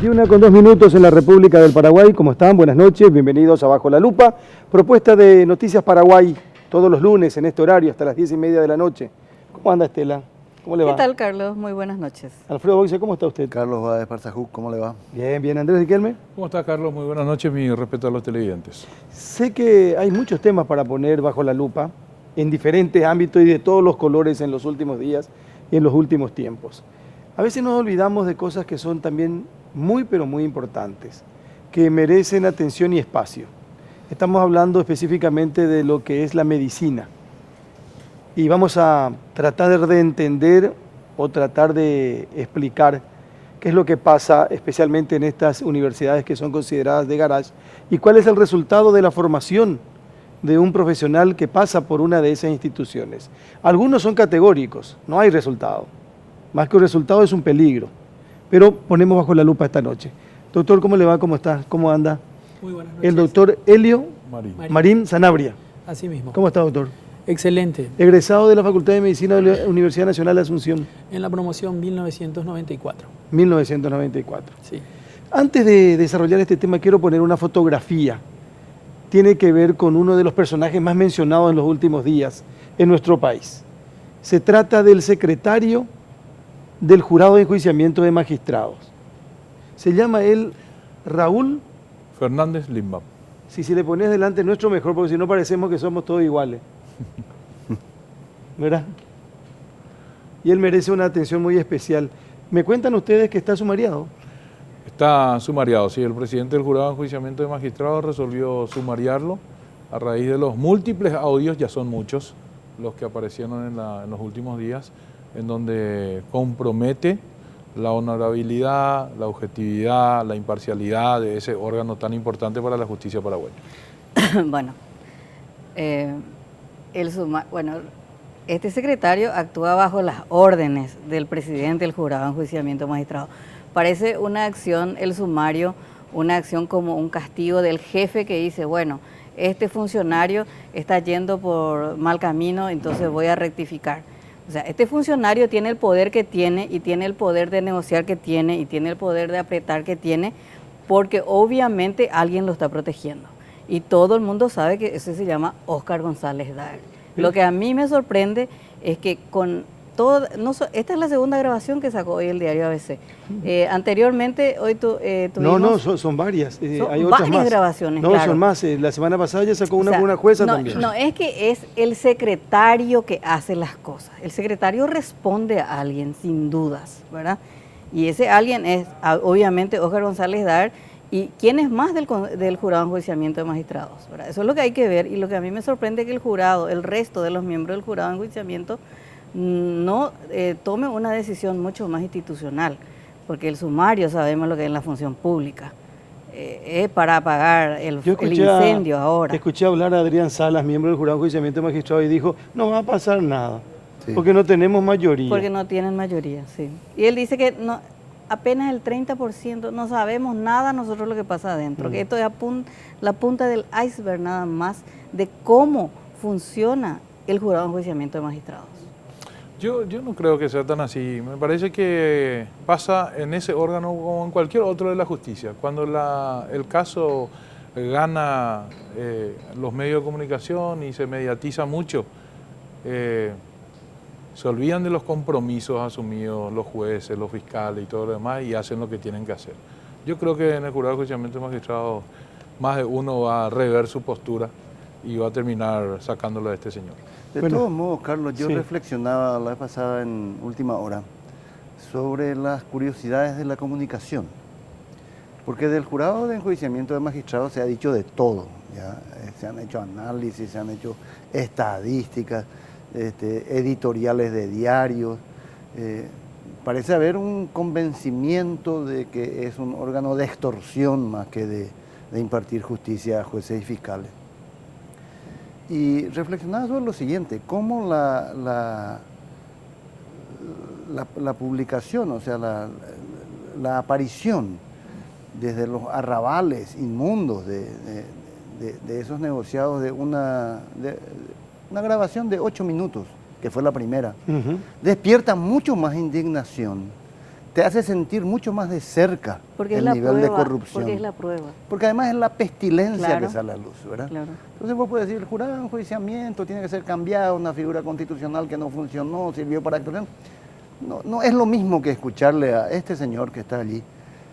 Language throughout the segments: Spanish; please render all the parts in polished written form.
21:02 en la República del Paraguay. ¿Cómo están? Buenas noches, bienvenidos a Bajo la Lupa. Propuesta de Noticias Paraguay, todos los lunes en este horario, hasta las 10:30 de la noche. ¿Cómo anda, Estela? ¿Cómo le va? ¿Qué tal, Carlos? Muy buenas noches. Alfredo Boise, ¿cómo está usted? Carlos Báez Parzajú, ¿cómo le va? Bien, bien. Andrés Riquelme. ¿Cómo está, Carlos? Muy buenas noches, mi respeto a los televidentes. Sé que hay muchos temas para poner bajo la lupa, en diferentes ámbitos y de todos los colores en los últimos días y en los últimos tiempos. A veces nos olvidamos de cosas que son también muy, pero muy importantes, que merecen atención y espacio. Estamos hablando específicamente de lo que es la medicina. Y vamos a tratar de entender o tratar de explicar qué es lo que pasa especialmente en estas universidades que son consideradas de garage y cuál es el resultado de la formación de un profesional que pasa por una de esas instituciones. Algunos son categóricos, no hay resultado. Más que un resultado es un peligro. Pero ponemos bajo la lupa esta noche. Doctor, ¿cómo le va? ¿Cómo está? ¿Cómo anda? Muy buenas noches. El doctor Helio Marín. Marín Sanabria. Así mismo. ¿Cómo está, doctor? Excelente. Egresado de la Facultad de Medicina de la Universidad Nacional de Asunción. En la promoción 1994. 1994. Sí. Antes de desarrollar este tema, quiero poner una fotografía. Tiene que ver con uno de los personajes más mencionados en los últimos días en nuestro país. Se trata del secretario del Jurado de Enjuiciamiento de Magistrados. Se llama él Raúl Fernández Limbam. Si le pones delante nuestro mejor, porque si no parecemos que somos todos iguales. ¿Verdad? Y él merece una atención muy especial. Me cuentan ustedes que está sumariado. Está sumariado, sí. El presidente del Jurado de Enjuiciamiento de Magistrados resolvió sumariarlo a raíz de los múltiples audios, ya son muchos los que aparecieron en los últimos días, en donde compromete la honorabilidad, la objetividad, la imparcialidad de ese órgano tan importante para la justicia paraguaya. Bueno, este secretario actúa bajo las órdenes del presidente del Jurado de Enjuiciamiento de Magistrados. Parece una acción, el sumario, una acción como un castigo del jefe que dice, bueno, este funcionario está yendo por mal camino, entonces voy a rectificar. O sea, este funcionario tiene el poder que tiene y tiene el poder de negociar que tiene y tiene el poder de apretar que tiene porque obviamente alguien lo está protegiendo. Y todo el mundo sabe que ese se llama Óscar González Daer. Lo que a mí me sorprende es que con todo, esta es la segunda grabación que sacó hoy el diario ABC. Anteriormente, hoy tuvimos... No, son varias. Son hay otras varias más. grabaciones, No, claro. son más. La semana pasada ya sacó O una sea, con una jueza no, también. No, es que es el secretario que hace las cosas. El secretario responde a alguien, sin dudas, ¿verdad? Y ese alguien es, obviamente, Óscar González Daer. ¿Y quién es más del Jurado de Enjuiciamiento de Magistrados? ¿Verdad? Eso es lo que hay que ver. Y lo que a mí me sorprende es que el jurado, el resto de los miembros del Jurado de Enjuiciamiento, no tome una decisión mucho más institucional. Porque el sumario, sabemos lo que es la función pública. Es para apagar el incendio ahora. Escuché hablar a Adrián Salas, miembro del Jurado de Enjuiciamiento de Magistrados, y dijo, no va a pasar nada, Sí. porque no tenemos mayoría. Porque no tienen mayoría, sí. Y él dice que no, apenas el 30%, no sabemos nada nosotros lo que pasa adentro, que esto es la punta del iceberg nada más de cómo funciona el Jurado de Enjuiciamiento de Magistrados. Yo no creo que sea tan así. Me parece que pasa en ese órgano como en cualquier otro de la justicia. Cuando el caso gana los medios de comunicación y se mediatiza mucho, se olvidan de los compromisos asumidos los jueces, los fiscales y todo lo demás y hacen lo que tienen que hacer. Yo creo que en el Jurado de Enjuiciamiento de Magistrados más de uno va a rever su postura y va a terminar sacándolo de este señor. De Bueno, todos modos, Carlos, yo sí. reflexionaba la vez pasada en última hora sobre las curiosidades de la comunicación. Porque del Jurado de Enjuiciamiento de Magistrados se ha dicho de todo, ¿ya? Se han hecho análisis, se han hecho estadísticas, editoriales de diarios. Parece haber un convencimiento de que es un órgano de extorsión más que de impartir justicia a jueces y fiscales. Y reflexionaba sobre lo siguiente, cómo la publicación, o sea, la aparición desde los arrabales inmundos de esos negociados de una grabación de 8 minutos, que fue la primera, despierta mucho más indignación te hace sentir mucho más de cerca Porque es el la nivel prueba, de corrupción. porque es la prueba. Porque además es la pestilencia Claro. que sale a luz, ¿verdad? Claro. Entonces vos puedes decir, el jurado de enjuiciamiento tiene que ser cambiado, una figura constitucional que no funcionó, sirvió para actuación. No es lo mismo que escucharle a este señor que está allí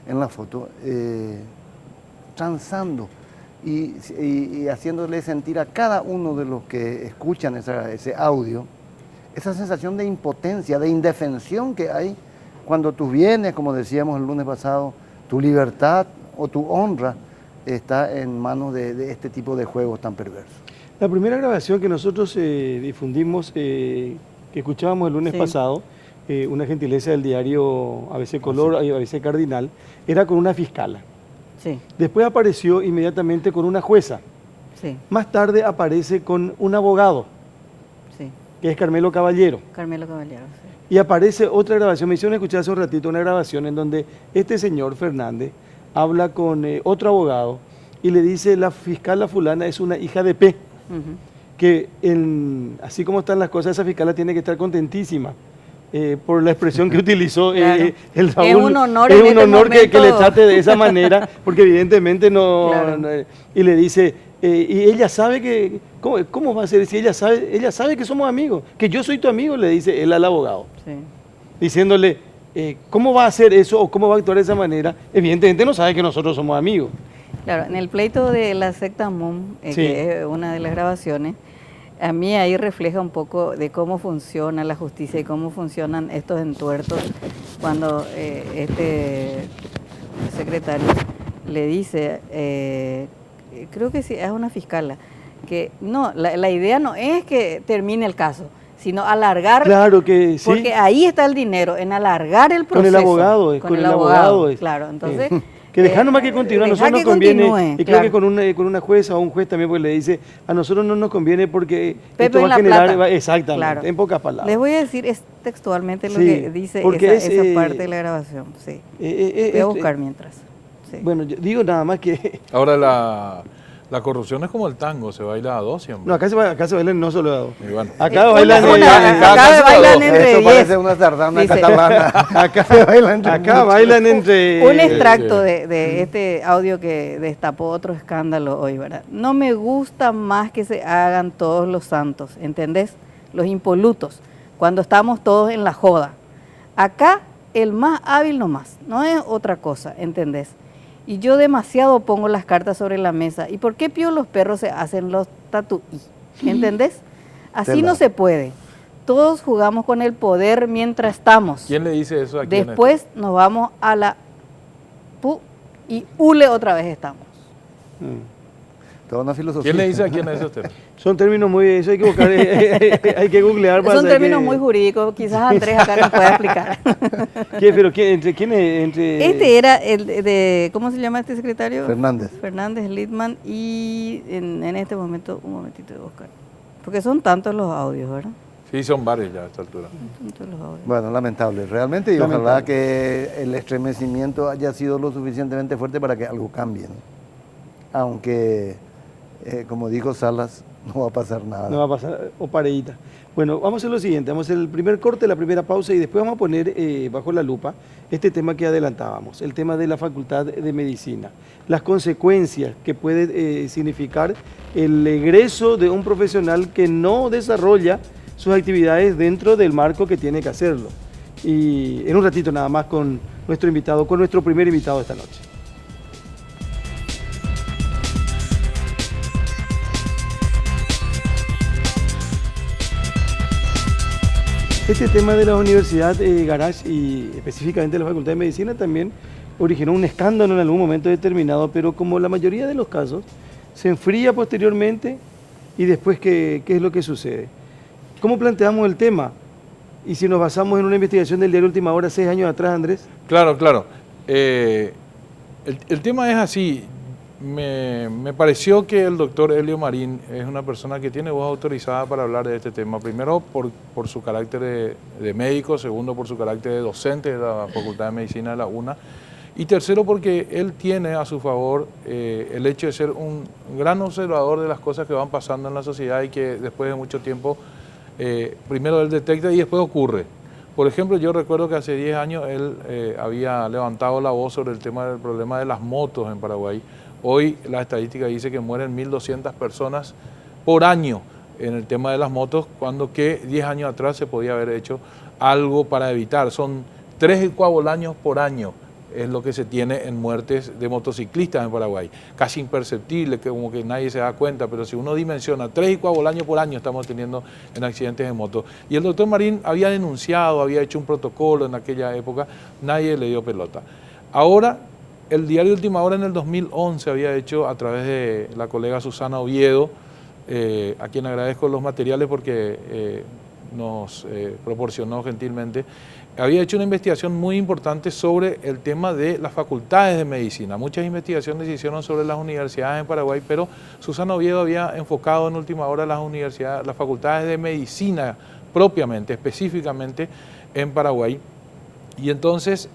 en la foto, transando y haciéndole sentir a cada uno de los que escuchan ese audio, esa sensación de impotencia, de indefensión que hay cuando tus bienes, como decíamos el lunes pasado, tu libertad o tu honra está en manos de este tipo de juegos tan perversos. La primera grabación que nosotros difundimos, que escuchábamos el lunes Sí. pasado, una gentileza del diario ABC Color y ABC Cardinal, era con una fiscala. Sí, Después apareció inmediatamente con una jueza. sí, Más tarde aparece con un abogado, sí. que es Carmelo Caballero. Carmelo Caballero, sí. Y aparece otra grabación, me hicieron escuchar hace un ratito una grabación en donde este señor Fernández habla con otro abogado y le dice, la fiscal fulana es una hija de P, Ujú. que así como están las cosas, esa fiscal tiene que estar contentísima. Por la expresión que utilizó Claro. el Es Raúl. un honor Es en un este honor que le momento. trate de esa manera, porque evidentemente no... Claro. Y le dice, y ella sabe que... ¿Cómo va a ser si ella sabe que somos amigos? Que yo soy tu amigo, le dice él al abogado. Sí. Diciéndole, ¿cómo va a hacer eso o cómo va a actuar de esa manera? Evidentemente no sabe que nosotros somos amigos. Claro, en el pleito de la secta MUM, Sí. que es una de las grabaciones, a mí ahí refleja un poco de cómo funciona la justicia y cómo funcionan estos entuertos cuando este secretario le dice, creo que sí, es una fiscala, que no, la idea no es que termine el caso, sino alargar, Claro que sí. porque ahí está el dinero, en alargar el proceso. Con el abogado, con el abogado. Claro, entonces... Que dejar nomás que continúe, a nosotros nos dejar que conviene, continúe, y creo claro. que con una jueza o un juez también, porque le dice, a nosotros no nos conviene porque Pepe esto va en a la generar, plata. exactamente, Claro. en pocas palabras. Les voy a decir textualmente lo Sí, que dice porque esa parte de la grabación. Sí. Voy a buscar mientras. Sí. Bueno, yo digo nada más que, Ahora la corrupción es como el tango, se baila a dos siempre. no, acá se bailan no solo a dos. Y bueno. Acá Una- bailan, acá bailan entre Esto 10. parece una sardana Dice- catalana. acá bailan entre... Un extracto de este audio que destapó otro escándalo hoy, ¿verdad? No me gusta más que se hagan todos los santos, ¿entendés? Los impolutos, cuando estamos todos en la joda. Acá el más hábil nomás, no es otra cosa, ¿entendés? Y yo demasiado pongo las cartas sobre la mesa. ¿Y por qué pío los perros se hacen los tatuí? ¿Entendés? Así Tela. no se puede. Todos jugamos con el poder mientras estamos. ¿Quién le dice eso a quién? Después nos vamos a la pu y hule otra vez estamos. Toda una filosofía. ¿Quién le dice a quién es usted? Son términos muy... Eso hay que buscar, hay que googlear para Son saber términos que- muy jurídicos, quizás Andrés acá nos pueda explicar. Pero ¿entre quién es? Este era el de, ¿cómo se llama este secretario? Fernández. Fernández Littman y en este momento, un momentito de buscar. Porque son tantos los audios, ¿verdad? Sí, son varios ya a esta altura. Tantos los audios. Bueno, lamentable, realmente, y Lamentable. ojalá que el estremecimiento haya sido lo suficientemente fuerte para que algo cambie, ¿no? Aunque, como dijo Salas, no va a pasar nada. No va a pasar, o pareíta. Bueno, vamos a hacer lo siguiente, vamos a hacer el primer corte, la primera pausa y después vamos a poner bajo la lupa este tema que adelantábamos, el tema de la Facultad de Medicina, las consecuencias que puede significar el egreso de un profesional que no desarrolla sus actividades dentro del marco que tiene que hacerlo. Y en un ratito nada más con nuestro invitado, con nuestro primer invitado de esta noche. Este tema de la Universidad Garage y específicamente la Facultad de Medicina también originó un escándalo en algún momento determinado, pero como la mayoría de los casos, se enfría posteriormente y después ¿qué es lo que sucede? ¿Cómo planteamos el tema? Y si nos basamos en una investigación del diario Última Hora 6 años atrás, Andrés. Claro. El tema es así. Me pareció que el doctor Helio Marín es una persona que tiene voz autorizada para hablar de este tema. Primero, por su carácter de médico. Segundo, por su carácter de docente de la Facultad de Medicina de la UNA. Y tercero, porque él tiene a su favor el hecho de ser un gran observador de las cosas que van pasando en la sociedad y que después de mucho tiempo, primero él detecta y después ocurre. Por ejemplo, yo recuerdo que hace 10 años él había levantado la voz sobre el tema del problema de las motos en Paraguay. Hoy la estadística dice que mueren 1.200 personas por año en el tema de las motos, cuando que 10 años atrás se podía haber hecho algo para evitar. Son 3 ecuavolanios por año es lo que se tiene en muertes de motociclistas en Paraguay. Casi imperceptible, que como que nadie se da cuenta, pero si uno dimensiona, 3 ecuavolanios por año estamos teniendo en accidentes de moto. Y el doctor Marín había denunciado, había hecho un protocolo en aquella época, nadie le dio pelota. Ahora, el diario Última Hora en el 2011 había hecho, a través de la colega Susana Oviedo, a quien agradezco los materiales porque nos proporcionó gentilmente, había hecho una investigación muy importante sobre el tema de las facultades de medicina. Muchas investigaciones se hicieron sobre las universidades en Paraguay, pero Susana Oviedo había enfocado en Última Hora las universidades, las facultades de medicina propiamente, específicamente en Paraguay. Y entonces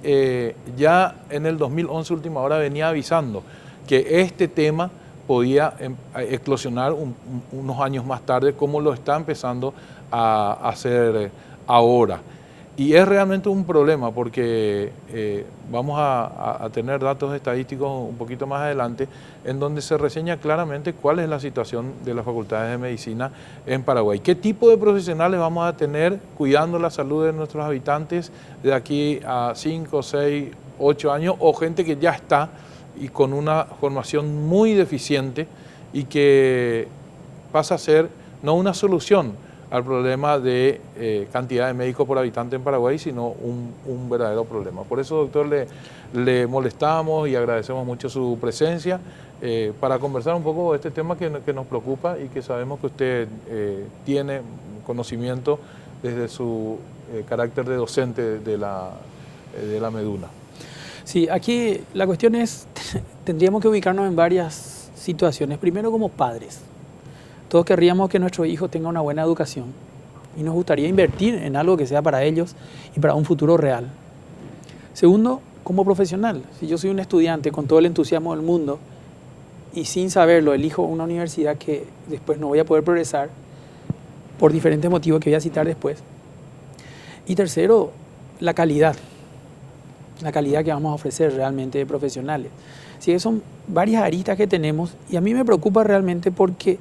ya en el 2011 Última Hora venía avisando que este tema podía eclosionar unos años más tarde, como lo está empezando a hacer ahora. Y es realmente un problema porque vamos a tener datos estadísticos un poquito más adelante en donde se reseña claramente cuál es la situación de las facultades de medicina en Paraguay. ¿Qué tipo de profesionales vamos a tener cuidando la salud de nuestros habitantes de aquí a 5, 6, 8 años o gente que ya está y con una formación muy deficiente y que pasa a ser no una solución al problema de cantidad de médicos por habitante en Paraguay, sino un verdadero problema. Por eso, doctor, le molestamos y agradecemos mucho su presencia para conversar un poco de este tema que nos preocupa y que sabemos que usted tiene conocimiento desde su carácter de docente de la Meduna. Sí, aquí la cuestión es, tendríamos que ubicarnos en varias situaciones. Primero, como padres. Todos querríamos que nuestro hijo tenga una buena educación y nos gustaría invertir en algo que sea para ellos y para un futuro real. Segundo, como profesional. Si yo soy un estudiante con todo el entusiasmo del mundo y sin saberlo elijo una universidad que después no voy a poder progresar por diferentes motivos que voy a citar después. Y tercero, la calidad que vamos a ofrecer realmente de profesionales. Así que son varias aristas que tenemos y a mí me preocupa realmente porque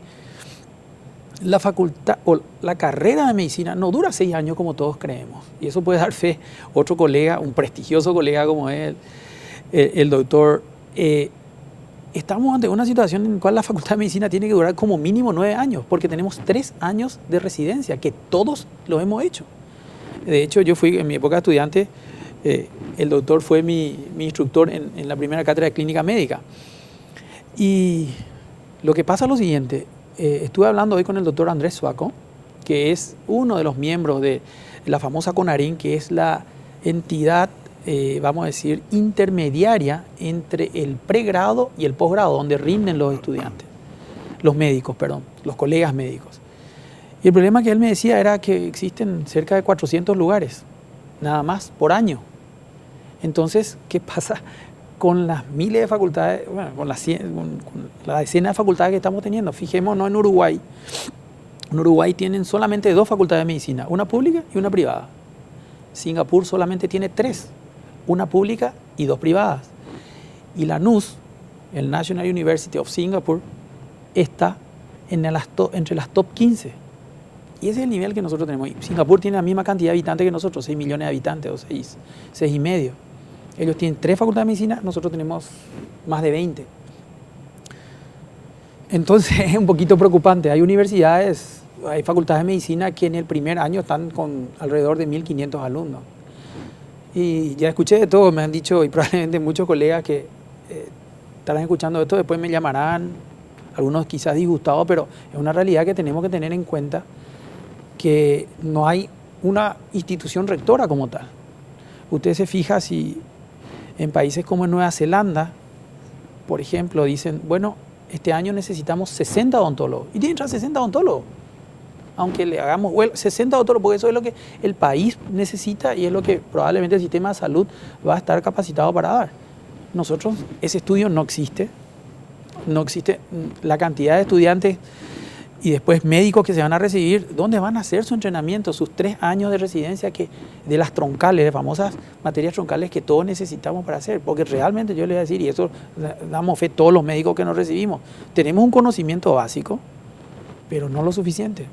la facultad o la carrera de medicina no dura 6 años como todos creemos. Y eso puede dar fe otro colega, un prestigioso colega como él, el doctor. Estamos ante una situación en la cual la facultad de medicina tiene que durar como mínimo 9 años, porque tenemos 3 años de residencia, que todos lo hemos hecho. De hecho, yo fui en mi época de estudiante, el doctor fue mi instructor en la primera cátedra de clínica médica. Y lo que pasa es lo siguiente. Estuve hablando hoy con el doctor Andrés Suaco, que es uno de los miembros de la famosa CONARIN, que es la entidad, vamos a decir, intermediaria entre el pregrado y el posgrado, donde rinden los estudiantes, los médicos, perdón, los colegas médicos. Y el problema que él me decía era que existen cerca de 400 lugares, nada más, por año. Entonces, ¿qué pasa con las miles de facultades, bueno, con la decena de facultades que estamos teniendo? Fijémonos en Uruguay. En Uruguay tienen solamente 2 facultades de medicina, una pública y una privada. Singapur solamente tiene 3, una pública y 2 privadas. Y la NUS, el National University of Singapore, está entre las top 15. Y ese es el nivel que nosotros tenemos. Y Singapur tiene la misma cantidad de habitantes que nosotros, 6 millones de habitantes o 6 y medio. Ellos tienen 3 facultades de medicina, nosotros tenemos más de 20. Entonces es un poquito preocupante. Hay universidades, hay facultades de medicina que en el primer año están con alrededor de 1.500 alumnos. Y ya escuché de todo, me han dicho, y probablemente muchos colegas que estarán escuchando esto, después me llamarán, algunos quizás disgustados, pero es una realidad que tenemos que tener en cuenta, que no hay una institución rectora como tal. Usted se fija si en países como en Nueva Zelanda, por ejemplo, dicen, bueno, este año necesitamos 60 odontólogos. Y tienen que entrar 60 odontólogos. Aunque le hagamos 60 odontólogos, porque eso es lo que el país necesita y es lo que probablemente el sistema de salud va a estar capacitado para dar. Nosotros, ese estudio no existe. No existe la cantidad de estudiantes y después médicos que se van a recibir, ¿dónde van a hacer su entrenamiento? Sus 3 años de residencia de las troncales, de famosas materias troncales que todos necesitamos para hacer. Porque realmente yo le voy a decir, y eso damos fe todos los médicos que nos recibimos, tenemos un conocimiento básico, pero no lo suficiente.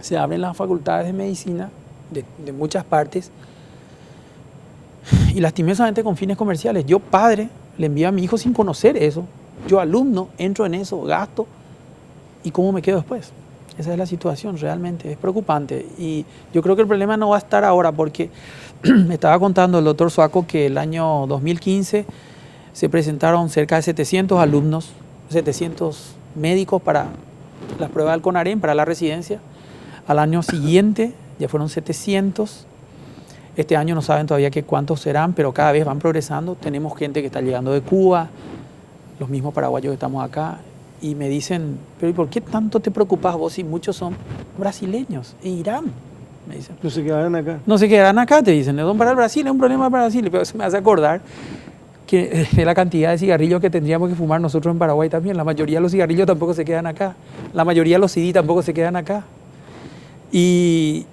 Se abren las facultades de medicina de muchas partes y lastimosamente con fines comerciales. Yo, padre, le envío a mi hijo sin conocer eso. Yo, alumno, entro en eso, gasto. ¿Y cómo me quedo después? Esa es la situación, realmente, es preocupante. Y yo creo que el problema no va a estar ahora, porque me estaba contando el doctor Suaco que el año 2015 se presentaron cerca de 700 alumnos, 700 médicos para las pruebas del CONAREM, para la residencia. Al año siguiente ya fueron 700. Este año no saben todavía cuántos serán, pero cada vez van progresando. Tenemos gente que está llegando de Cuba, los mismos paraguayos que estamos acá. Y me dicen, pero ¿y por qué tanto te preocupas vos si muchos son brasileños e Irán? Me dicen. No se quedarán acá. No se quedarán acá, te dicen. No, para el Brasil, es un problema para Brasil. Pero se me hace acordar que la cantidad de cigarrillos que tendríamos que fumar nosotros en Paraguay también. La mayoría de los cigarrillos tampoco se quedan acá. La mayoría de los CD tampoco se quedan acá. Y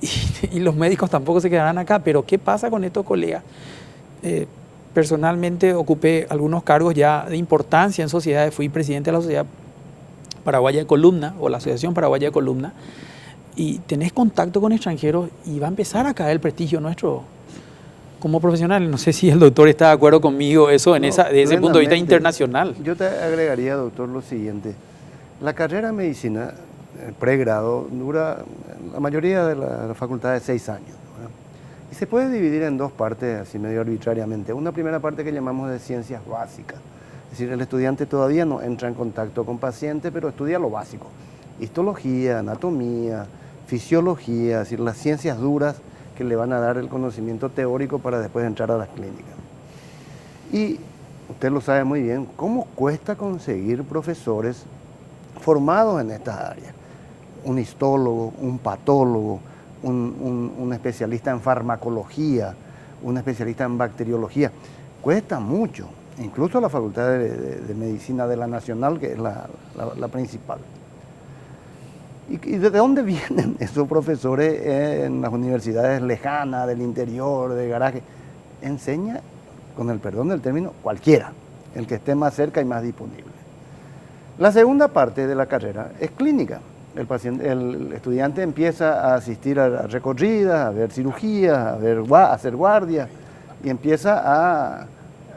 los médicos tampoco se quedarán acá. Pero ¿qué pasa con estos colegas? Personalmente ocupé algunos cargos ya de importancia en sociedades. Fui presidente de la Sociedad Paraguaya de Columna, o la Asociación Paraguaya de Columna, y tenés contacto con extranjeros y va a empezar a caer el prestigio nuestro como profesional. No sé si el doctor está de acuerdo conmigo eso desde ese punto de vista internacional. Yo te agregaría, doctor, lo siguiente. La carrera de medicina, el pregrado, dura la mayoría de la facultad de 6 años, ¿verdad? Y se puede dividir en 2 partes, así medio arbitrariamente. Una primera parte que llamamos de ciencias básicas. Es decir, el estudiante todavía no entra en contacto con pacientes, pero estudia lo básico. Histología, anatomía, fisiología, es decir, las ciencias duras que le van a dar el conocimiento teórico para después entrar a las clínicas. Y usted lo sabe muy bien, cómo cuesta conseguir profesores formados en estas áreas. Un histólogo, un patólogo, un especialista en farmacología, un especialista en bacteriología. Cuesta mucho. Incluso la Facultad de Medicina de la Nacional, que es la principal. ¿Y de dónde vienen esos profesores en las universidades lejanas, del interior, de garaje? Enseña, con el perdón del término, cualquiera, el que esté más cerca y más disponible. La segunda parte de la carrera es clínica. El estudiante empieza a asistir a recorridas, a ver cirugías, a hacer guardias, y empieza a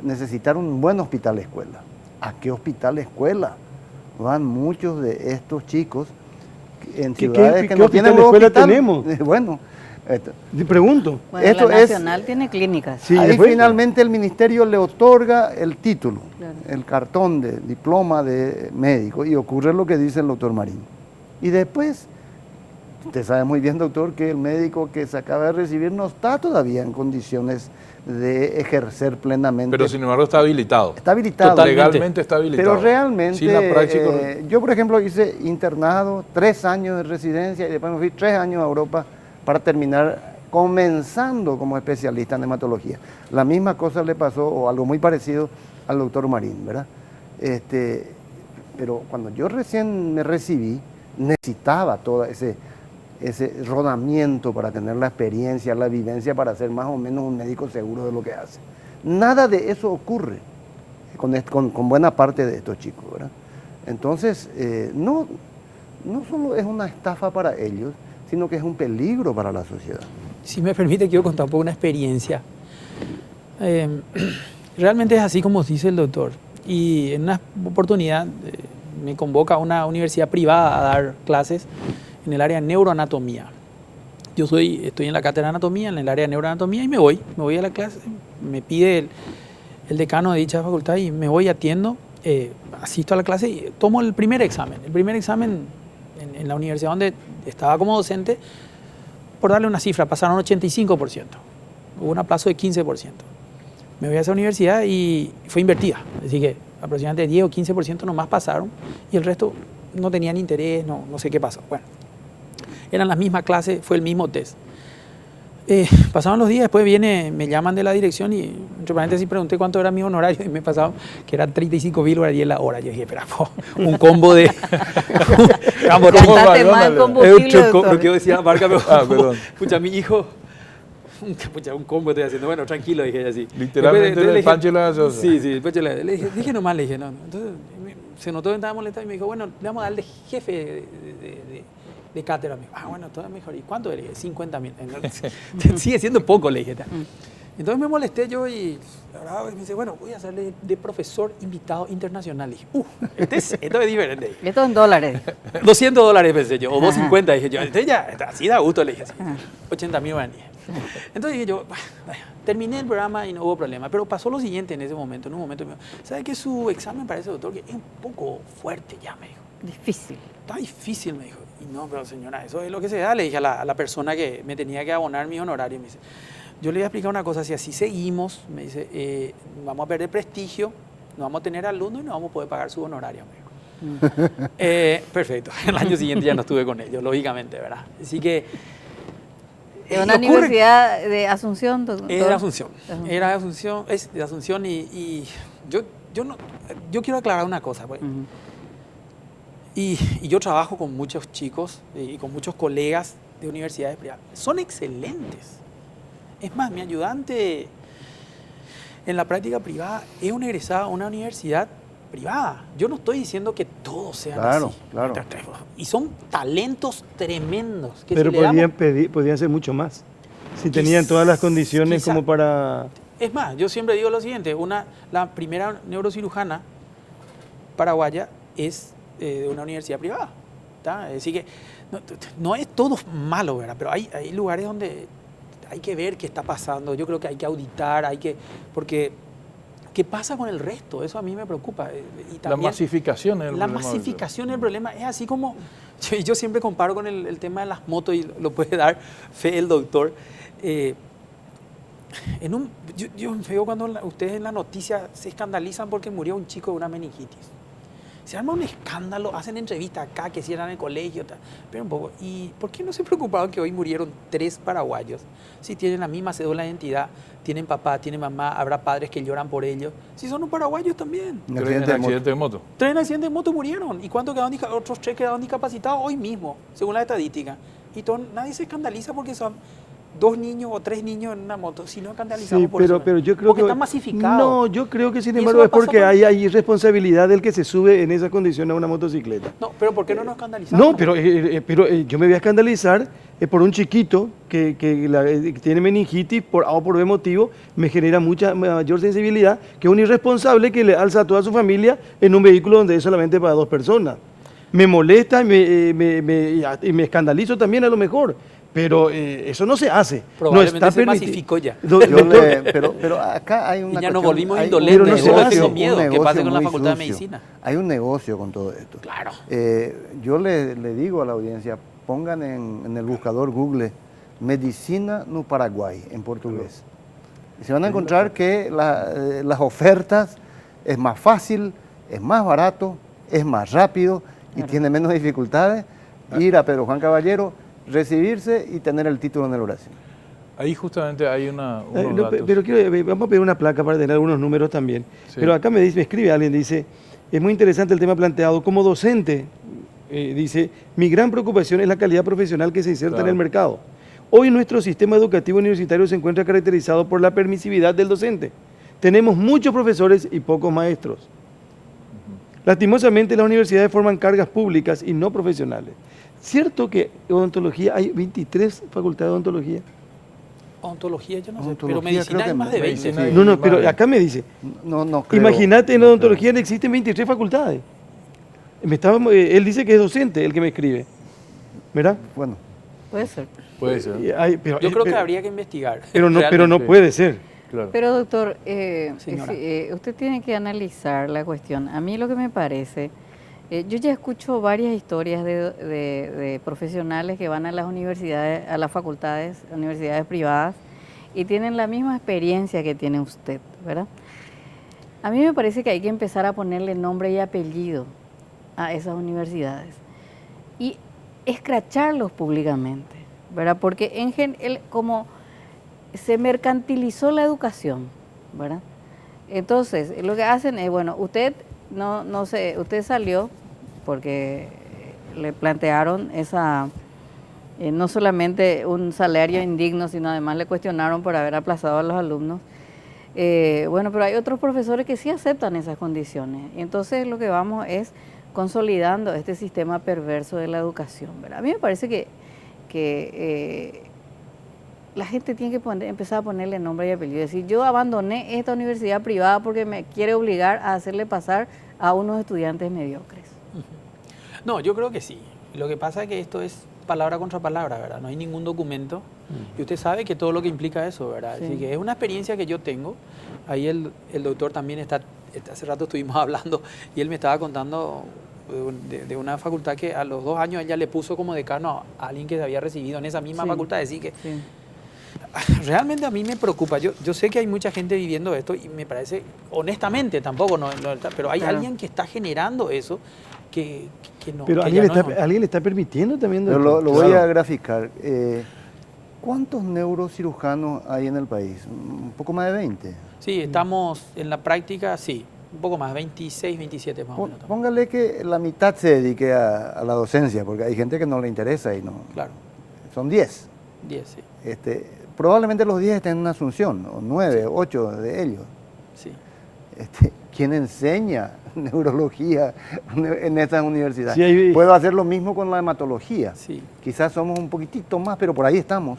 necesitar un buen hospital escuela. ¿A qué hospital escuela? Van muchos de estos chicos en ciudades que no tienen un hospital. Tenemos? Bueno, te pregunto. Bueno, la Nacional tiene clínicas. Sí, ahí finalmente el ministerio le otorga el título, claro, el cartón de diploma de médico, y ocurre lo que dice el doctor Marín. Y después, usted sabe muy bien, doctor, que el médico que se acaba de recibir no está todavía en condiciones de ejercer plenamente. Pero sin embargo está habilitado. Está habilitado. Totalmente. Legalmente está habilitado. Pero realmente, sin la práctica, yo por ejemplo hice internado, 3 años de residencia y después me fui 3 años a Europa para terminar comenzando como especialista en hematología. La misma cosa le pasó, o algo muy parecido, al doctor Marín, ¿verdad? Pero cuando yo recién me recibí, necesitaba todo ese rodamiento para tener la experiencia, la vivencia, para ser más o menos un médico seguro de lo que hace. Nada de eso ocurre con buena parte de estos chicos, ¿verdad? Entonces, no solo es una estafa para ellos, sino que es un peligro para la sociedad. Si me permite, quiero contar un poco una experiencia. Realmente es así como dice el doctor. Y en una oportunidad me convoca a una universidad privada a dar clases en el área de neuroanatomía. Yo estoy en la cátedra de anatomía, en el área de neuroanatomía, y me voy a la clase, me pide el decano de dicha facultad y me voy, atiendo, asisto a la clase y tomo el primer examen. El primer examen en la universidad donde estaba como docente, por darle una cifra, pasaron 85%. Hubo un aplazo de 15%. Me voy a esa universidad y fue invertida, así que aproximadamente 10 o 15% nomás pasaron y el resto no tenían interés, no sé qué pasó. Bueno, eran las mismas clases, fue el mismo test. Pasaban los días, después me llaman de la dirección y entre paréntesis pregunté cuánto era mi honorario y me pasaban que eran 35.000 dólares la hora. Yo dije, espera, un combo de... Gastaste más en combustible, doctor. Lo que yo decía, márcame. Perdón. Pucha, mi hijo... Pucha, un combo estoy haciendo. Bueno, tranquilo, dije así. Literalmente Después el pancho de la gaseosa. Sí, después le dije nomás, le dije, no. Entonces se notó que estaba molestado y me dijo, bueno, le vamos a dar de jefe de cátedra. Me dijo, bueno, todo mejor. ¿Y cuánto? Le dije, 50.000. Sigue siendo poco, le dije. Entonces me molesté yo y me dice, bueno, voy a hacerle de profesor invitado internacional. Le dije, esto es diferente. Esto en dólares. $200 pensé yo, o 250 dije yo. Entonces ya, así da gusto, le dije así. 80.000 guaraníes. Entonces dije yo, terminé el programa y no hubo problema. Pero pasó lo siguiente en ese momento. En un momento me dijo, ¿sabe que su examen para ese doctor que es un poco fuerte ya? Me dijo. Difícil. Está difícil, me dijo. Y no, pero señora, eso es lo que se da. Le dije a la persona que me tenía que abonar mi honorario. Me dice, yo le voy a explicar una cosa, si así seguimos, me dice, vamos a perder prestigio, no vamos a tener alumnos y no vamos a poder pagar su honorario. Me dijo. Perfecto. El año siguiente ya no estuve con ellos, lógicamente, ¿verdad? Así que... ¿Es una universidad de Asunción, doctor? Era de Asunción. Era de Asunción, es de Asunción y yo quiero aclarar una cosa, pues. Y yo trabajo con muchos chicos y con muchos colegas de universidades privadas. Son excelentes. Es más, mi ayudante en la práctica privada es un egresado a una universidad privada. Yo no estoy diciendo que todos sean así. Claro. Y son talentos tremendos. Que pero si podían ser mucho más. Si tenían todas las condiciones como para... Es más, yo siempre digo lo siguiente. La primera neurocirujana paraguaya es de una universidad privada. ¿Tá? Así que no es todo malo, ¿verdad? Pero hay lugares donde hay que ver qué está pasando. Yo creo que hay que auditar, porque ¿qué pasa con el resto? Eso a mí me preocupa. Y también, la masificación es el la problema. masificación es el problema. Es así como... Yo siempre comparo con el tema de las motos y lo puede dar fe el doctor. Yo veo cuando ustedes en la noticia se escandalizan porque murió un chico de una meningitis. Se arma un escándalo, hacen entrevistas acá, que si eran en el colegio, pero un poco. ¿Y por qué no se preocuparon que hoy murieron 3 paraguayos? Si tienen la misma cédula de identidad, tienen papá, tienen mamá, habrá padres que lloran por ellos. Si son paraguayos también. Un 3 en accidente de moto. 3 en accidente de moto murieron. ¿Y cuántos quedaron? Otros 3 quedaron discapacitados hoy mismo, según la estadística. Y nadie se escandaliza porque son 2 niños o 3 niños en una moto, si no escandalizamos por eso. Pero yo creo porque que está masificado. No, yo creo que sin embargo es porque hay irresponsabilidad del que se sube en esa condición a una motocicleta. No, pero ¿por qué no nos escandalizamos? No, pero yo me voy a escandalizar por un chiquito que tiene meningitis por A o por B motivo, me genera mucha mayor sensibilidad que un irresponsable que le alza a toda su familia en un vehículo donde es solamente para 2 personas. Me molesta y me escandalizo también a lo mejor. Pero eso no se hace. Probablemente no está se masificó ya. Pero acá hay una y ya nos cuestión, volvimos hay indolentes. no se Yo hace. tengo miedo que pase con la muy Facultad de sucio. Medicina. Hay un negocio con todo esto. Claro. Yo le digo a la audiencia, pongan en el buscador Google Medicina no Paraguay, en portugués. Y se van a encontrar que las ofertas es más fácil, es más barato, es más rápido y tiene menos dificultades ir a Pedro Juan Caballero, recibirse y tener el título en el brazo. Ahí justamente hay unos datos. Pero vamos a pedir una placa para tener algunos números también. Sí. Pero acá me escribe alguien, dice, es muy interesante el tema planteado. Como docente, dice, mi gran preocupación es la calidad profesional que se inserta en el mercado. Hoy nuestro sistema educativo universitario se encuentra caracterizado por la permisividad del docente. Tenemos muchos profesores y pocos maestros. Lastimosamente las universidades forman cargas públicas y no profesionales. ¿Cierto que odontología, hay 23 facultades de odontología? Odontología yo no sé, Odontología, pero medicina creo hay que más de 20. medicina hay- No, pero vale. acá me dice, No creo. imagínate, en no odontología creo. existen 23 facultades. Él dice que es docente el que me escribe, ¿verdad? Bueno, Puede ser. Puede ser. Yo creo que habría que investigar. Pero no realmente. puede ser. Claro. Pero doctor, Señora. usted tiene que analizar la cuestión. A mí lo que me parece, yo ya escucho varias historias de profesionales que van a las universidades, a las facultades, universidades privadas, y tienen la misma experiencia que tiene usted, ¿verdad? A mí me parece que hay que empezar a ponerle nombre y apellido a esas universidades y escracharlos públicamente, ¿verdad? Porque como se mercantilizó la educación, ¿verdad? Entonces, lo que hacen es, bueno, usted no sé, usted salió porque le plantearon esa, no solamente un salario indigno, sino además le cuestionaron por haber aplazado a los alumnos. Bueno, pero hay otros profesores que sí aceptan esas condiciones. Y entonces lo que vamos es consolidando este sistema perverso de la educación, ¿verdad? A mí me parece que la gente tiene que empezar a ponerle nombre y apellido. Es decir, yo abandoné esta universidad privada porque me quiere obligar a hacerle pasar a unos estudiantes mediocres. No, yo creo que sí. Lo que pasa es que esto es palabra contra palabra, ¿verdad? No hay ningún documento. Y usted sabe que todo lo que implica eso, ¿verdad? Sí. Así que es una experiencia que yo tengo. Ahí el doctor también hace rato estuvimos hablando y él me estaba contando de una facultad que a los 2 años ella le puso como decano a alguien que se había recibido en esa misma Sí. facultad. Así que Sí. realmente a mí me preocupa. Yo sé que hay mucha gente viviendo esto y me parece, honestamente, tampoco, pero hay Claro. alguien que está generando eso que no. Pero que alguien, ya no es- alguien le está permitiendo también. Pero doctor? lo voy Claro. a graficar. ¿Cuántos neurocirujanos hay en el país? Un poco más de 20. Sí, estamos en la práctica, sí, un poco más, 26, 27 más o menos. Póngale que la mitad se dedique a la docencia, porque hay gente que no le interesa y no. Claro, Son 10. 10, sí. Probablemente los 10 estén en Asunción, o 9, 8 de ellos. Sí. ¿Quién enseña neurología en estas universidades? Sí, hay- Puedo hacer lo mismo con la hematología. Sí. Quizás somos un poquitito más, pero por ahí estamos.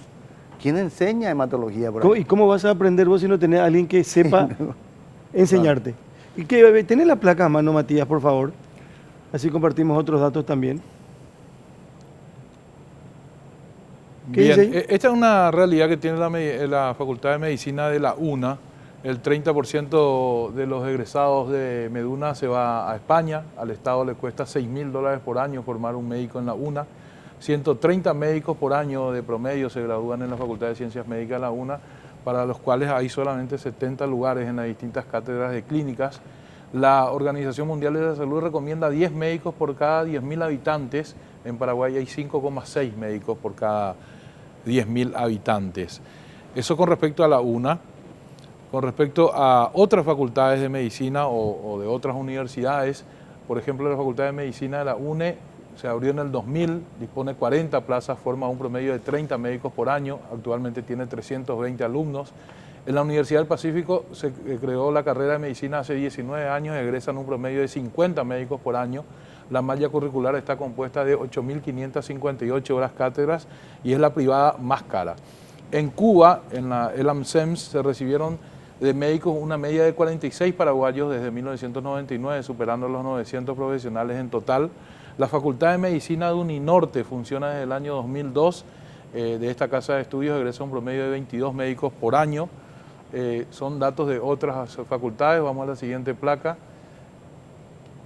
¿Quién enseña hematología por ¿Cómo- ahí? ¿Y cómo vas a aprender vos si no tenés a alguien que sepa enseñarte? Y que tenés la placa a mano, Matías, por favor. Así compartimos otros datos también. ¿Qué Bien, dice ahí? esta es una realidad que tiene la Facultad de Medicina de la UNA. El 30% de los egresados de Meduna se va a España. Al Estado le cuesta $6.000 por año formar un médico en la UNA. 130 médicos por año de promedio se gradúan en la Facultad de Ciencias Médicas de la UNA, para los cuales hay solamente 70 lugares en las distintas cátedras de clínicas. La Organización Mundial de la Salud recomienda 10 médicos por cada 10.000 habitantes. En Paraguay hay 5,6 médicos por cada 10.000 habitantes. Eso con respecto a la UNA. Con respecto a otras facultades de medicina o de otras universidades, por ejemplo, la Facultad de Medicina de la UNE se abrió en el 2000, dispone 40 plazas, forma un promedio de 30 médicos por año, actualmente tiene 320 alumnos. En la Universidad del Pacífico se creó la carrera de medicina hace 19 años, egresan un promedio de 50 médicos por año. La malla curricular está compuesta de 8.558 horas cátedras y es la privada más cara. En Cuba, en el AMSEMS, se recibieron de médicos una media de 46 paraguayos desde 1999, superando los 900 profesionales en total. La Facultad de Medicina de Uninorte funciona desde el año 2002. De esta casa de estudios egresa un promedio de 22 médicos por año. Son datos de otras facultades. Vamos a la siguiente placa,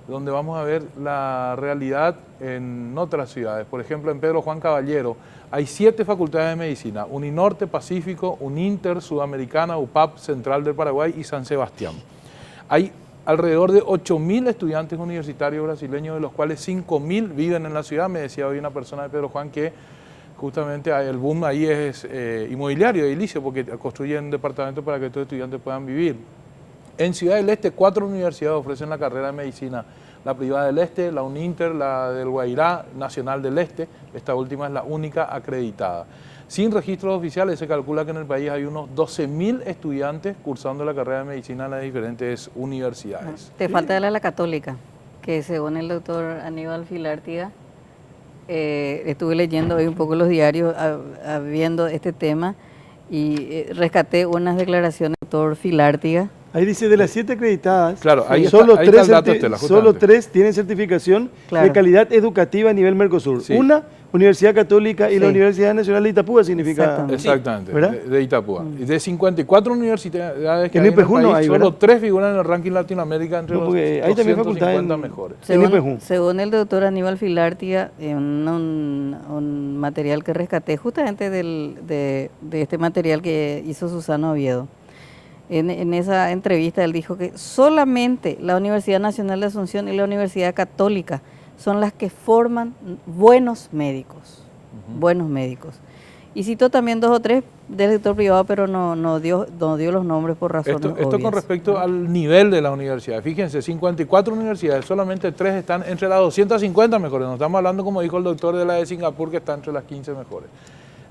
donde vamos a ver la realidad en otras ciudades. Por ejemplo, en Pedro Juan Caballero hay 7 facultades de medicina: Uninorte, Pacífico, Uninter, Sudamericana, UPAP, Central del Paraguay y San Sebastián. Hay alrededor de 8.000 estudiantes universitarios brasileños, de los cuales 5.000 viven en la ciudad. Me decía hoy una persona de Pedro Juan que justamente el boom ahí es inmobiliario, edilicio, porque construyen departamentos para que estos estudiantes puedan vivir. En Ciudad del Este, 4 universidades ofrecen la carrera de medicina: la privada del Este, la Uninter, la del Guairá, Nacional del Este. Esta última es la única acreditada. Sin registros oficiales, se calcula que en el país hay unos 12.000 estudiantes cursando la carrera de medicina en las diferentes universidades. Te falta la católica, que según el doctor Aníbal Filártiga, estuve leyendo hoy un poco los diarios viendo este tema y rescaté unas declaraciones del doctor Filártiga. Ahí dice, de las 7 acreditadas, Claro, ahí está- solo, ahí 3 está el dato, Estela, solo justamente. 3 tienen certificación Claro. de calidad educativa a nivel Mercosur. Sí. Una, Universidad Católica, y la Sí. Universidad Nacional de Itapúa significa... Exactamente. Exactamente, ¿verdad? de Itapúa. Y de 54 universidades que En hay en el IPJ no país, hay, solo ¿verdad? 3 figuran en el ranking Latinoamérica entre No, los porque hay también 250 facultades en- mejores. IPJ. Según el doctor Aníbal Filártiga, en un material que rescaté justamente de este material que hizo Susana Oviedo, en esa entrevista él dijo que solamente la Universidad Nacional de Asunción y la Universidad Católica son las que forman buenos médicos, buenos médicos. Y citó también 2 o 3 del sector privado, pero no dio los nombres por razones Esto con obvias. respecto al nivel de la universidad. Fíjense, 54 universidades, solamente 3 están entre las 250 mejores. No estamos hablando, como dijo el doctor, de la de Singapur, que está entre las 15 mejores.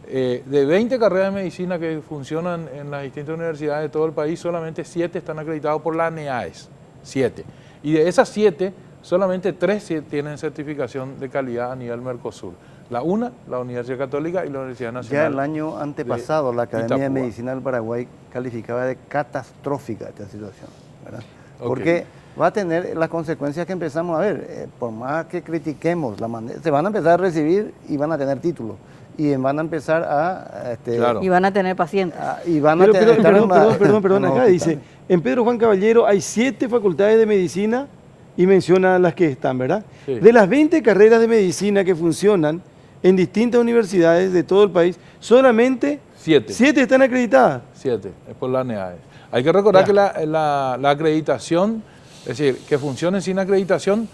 De 20 carreras de medicina que funcionan en las distintas universidades de todo el país, solamente 7 están acreditados por la NEAES. 7. Y de esas 7, solamente 3 tienen certificación de calidad a nivel Mercosur. La Universidad Católica y la Universidad Nacional. Ya el año antepasado la Academia de Itapúa. Medicina del Paraguay calificaba de catastrófica esta situación, ¿verdad? Ok. Porque va a tener las consecuencias que empezamos a ver. Por más que critiquemos, se van a empezar a recibir y van a tener títulos. Y van a empezar a... Claro. Y van a tener pacientes. Y van a Pero, tener... estar en perdón, los acá hospitales. dice, en Pedro Juan Caballero hay 7 facultades de medicina y menciona las que están, ¿verdad? Sí. De las 20 carreras de medicina que funcionan en distintas universidades de todo el país, solamente 7. 7 están acreditadas. 7, es por la NEAES. Hay que recordar Ya. que la acreditación, es decir, que funcionen sin acreditación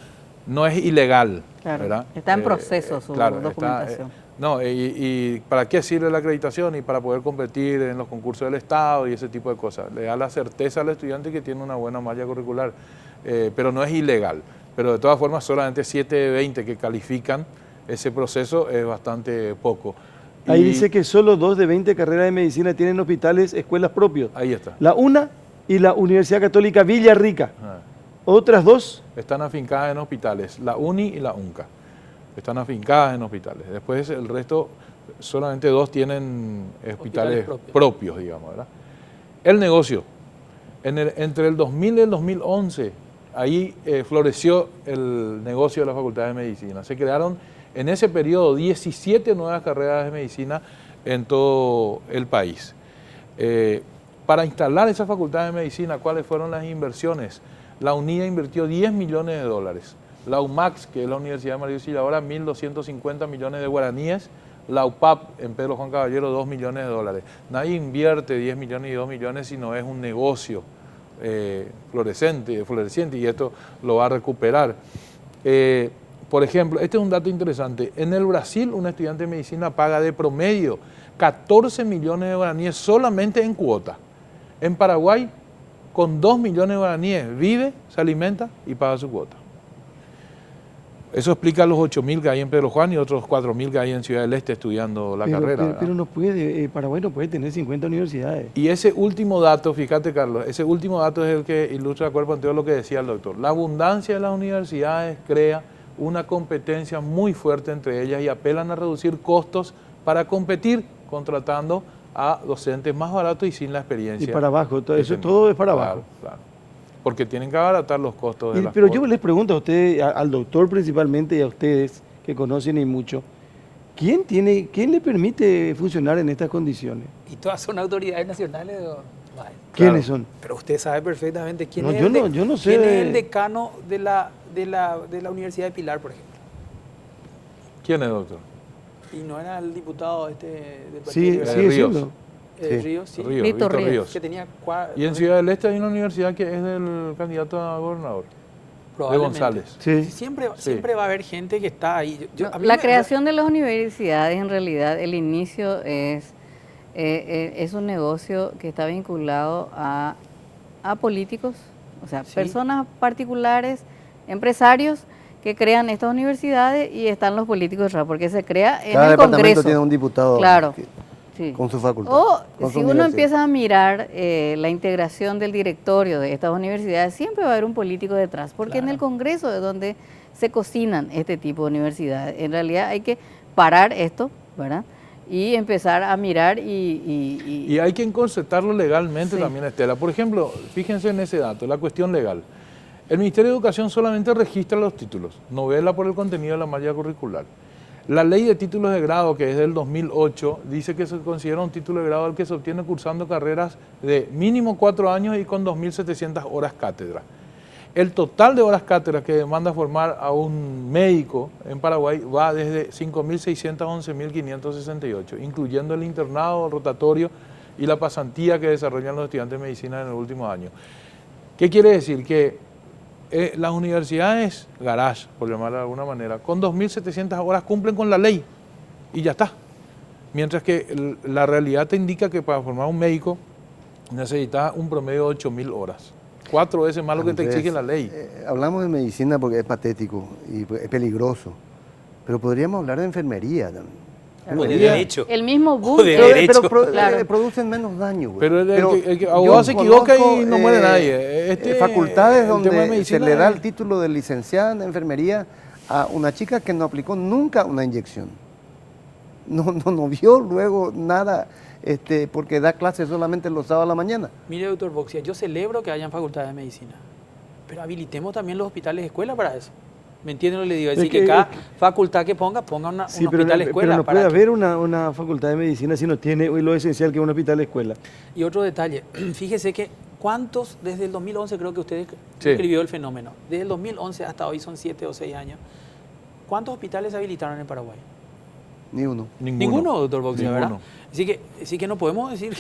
no es ilegal. Claro, ¿verdad? está en proceso su documentación. Y ¿para qué sirve la acreditación? Y para poder competir en los concursos del Estado y ese tipo de cosas. Le da la certeza al estudiante que tiene una buena malla curricular, pero no es ilegal. Pero de todas formas, solamente 7 de 20 que califican ese proceso es bastante poco. Ahí Y dice que solo 2 de 20 carreras de medicina tienen hospitales, escuelas propios. ahí está. La UNA y la Universidad Católica Villarrica. Ah. Otras 2, Están afincadas en hospitales, la UNI y la UNCA. Están afincadas en hospitales. Después el resto, solamente 2 tienen hospitales propios, digamos, ¿verdad? El negocio. Entre el 2000 y el 2011, ahí floreció el negocio de la Facultad de Medicina. Se crearon en ese periodo 17 nuevas carreras de medicina en todo el país. Para instalar esa Facultad de Medicina, ¿cuáles fueron las inversiones? La UNIA invirtió 10 millones de dólares. La UMAX, que es la Universidad de María Auxiliadora, 1.250 millones de guaraníes. La UPAP, en Pedro Juan Caballero, 2 millones de dólares. Nadie invierte 10 millones y 2 millones si no es un negocio floreciente, y esto lo va a recuperar. Por ejemplo, este es un dato interesante. En el Brasil, un estudiante de medicina paga de promedio 14 millones de guaraníes solamente en cuota. En Paraguay, con 2 millones de guaraníes, vive, se alimenta y paga su cuota. Eso explica los 8.000 que hay en Pedro Juan y otros 4.000 que hay en Ciudad del Este estudiando la carrera. pero no puede, Paraguay no puede tener 50 universidades. Y ese último dato, fíjate Carlos, ese último dato es el que ilustra el cuerpo entero lo que decía el doctor. La abundancia de las universidades crea una competencia muy fuerte entre ellas y apelan a reducir costos para competir, contratando a docentes más baratos y sin la experiencia. Y para abajo, todo que eso tenían. todo es para Claro, abajo. claro. Porque tienen que abaratar los costos de las Pero cosas. yo les pregunto a ustedes, al doctor principalmente y a ustedes que conocen y mucho, ¿quién le permite funcionar en estas condiciones? ¿Y todas son autoridades nacionales? Vale. ¿Quiénes son? Pero usted sabe perfectamente quién, No, es, yo no sé quién de- es el decano de la Universidad de Pilar, por ejemplo. ¿Quién es, doctor? Y no era el diputado del partido Sí, liberal, sigue Ríos. siendo. Sí. Ríos, sí. Ríos, Víctor Víctor Ríos. Ríos. Que tenía Y en Ciudad del Este hay una universidad que es del candidato a gobernador, de probablemente. González. Sí. Siempre va a haber gente que está ahí. A mí La me- creación de las universidades, en realidad, el inicio es un negocio que está vinculado a políticos, o sea, Sí. personas particulares, empresarios que crean estas universidades y están los políticos detrás, porque se crea en Cada el departamento Congreso. tiene un diputado Claro. que- Sí. con su facultad. O con su si uno universidad. empieza a mirar la integración del directorio de estas universidades, siempre va a haber un político detrás, porque en el Congreso es donde se cocinan este tipo de universidades. En realidad hay que parar esto, ¿verdad? Y empezar a mirar Y hay que concertarlo legalmente Sí. también, Estela. Por ejemplo, fíjense en ese dato, la cuestión legal. El Ministerio de Educación solamente registra los títulos, no vela por el contenido de la malla curricular. La ley de títulos de grado, que es del 2008, dice que se considera un título de grado el que se obtiene cursando carreras de mínimo 4 años y con 2.700 horas cátedra. El total de horas cátedra que demanda formar a un médico en Paraguay va desde 5.600 a 11.568, incluyendo el internado, el rotatorio y la pasantía que desarrollan los estudiantes de medicina en el último año. ¿Qué quiere decir? Que las universidades garage, por llamarla de alguna manera, con 2.700 horas cumplen con la ley y ya está. Mientras que la realidad te indica que para formar un médico necesitas un promedio de 8.000 horas. 4 veces más lo que te Andrés, exige la ley. Hablamos de medicina porque es patético y es peligroso, pero podríamos hablar de enfermería también. O de derecho. El mismo boom. O de derecho. Claro. Producen menos daño, güey. Pero el yo abogado se equivoca y conozco, no muere nadie. Facultades el tema de donde se medicina le da es- el título de licenciada en enfermería a una chica que no aplicó nunca una inyección. No vio luego nada, porque da clases solamente los sábados a la mañana. Mire, doctor Boxia, yo celebro que hayan facultades de medicina, pero habilitemos también los hospitales de escuela para eso. ¿Me entienden lo que le digo? Es decir, que cada facultad que ponga un Sí, hospital de escuela. pero no para puede que- haber una facultad de medicina si no tiene lo esencial que es un hospital de escuela. Y otro detalle, fíjese que ¿cuántos, desde el 2011 creo que usted Sí. escribió el fenómeno, desde el 2011 hasta hoy son 7 o 6 años, ¿cuántos hospitales se habilitaron en Paraguay? Ni uno. Ninguno, doctor Boxia, ¿verdad? Ninguno. Así que no podemos decir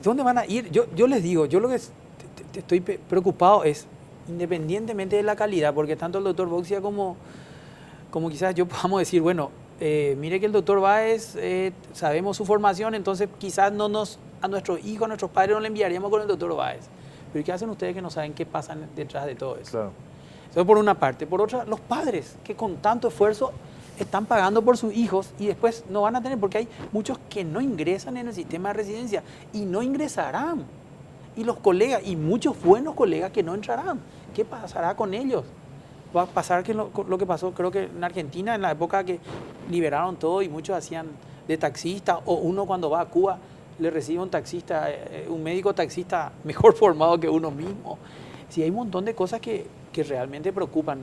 ¿dónde van a ir? Yo les digo, yo lo que estoy preocupado es, independientemente de la calidad, porque tanto el doctor Boxia como quizás yo podamos decir, bueno, mire que el doctor Báez, sabemos su formación, entonces quizás a nuestros hijos, a nuestros padres no le enviaríamos con el doctor Báez. Pero ¿qué hacen ustedes que no saben qué pasa detrás de todo eso? Claro. Eso por una parte. Por otra, los padres que con tanto esfuerzo están pagando por sus hijos y después no van a tener, porque hay muchos que no ingresan en el sistema de residencia y no ingresarán. Y los colegas, y muchos buenos colegas que no entrarán. ¿Qué pasará con ellos? Va a pasar que lo que pasó, creo que en Argentina, en la época que liberaron todo y muchos hacían de taxista, o uno cuando va a Cuba le recibe un taxista, un médico taxista mejor formado que uno mismo. Sí, hay un montón de cosas que realmente preocupan.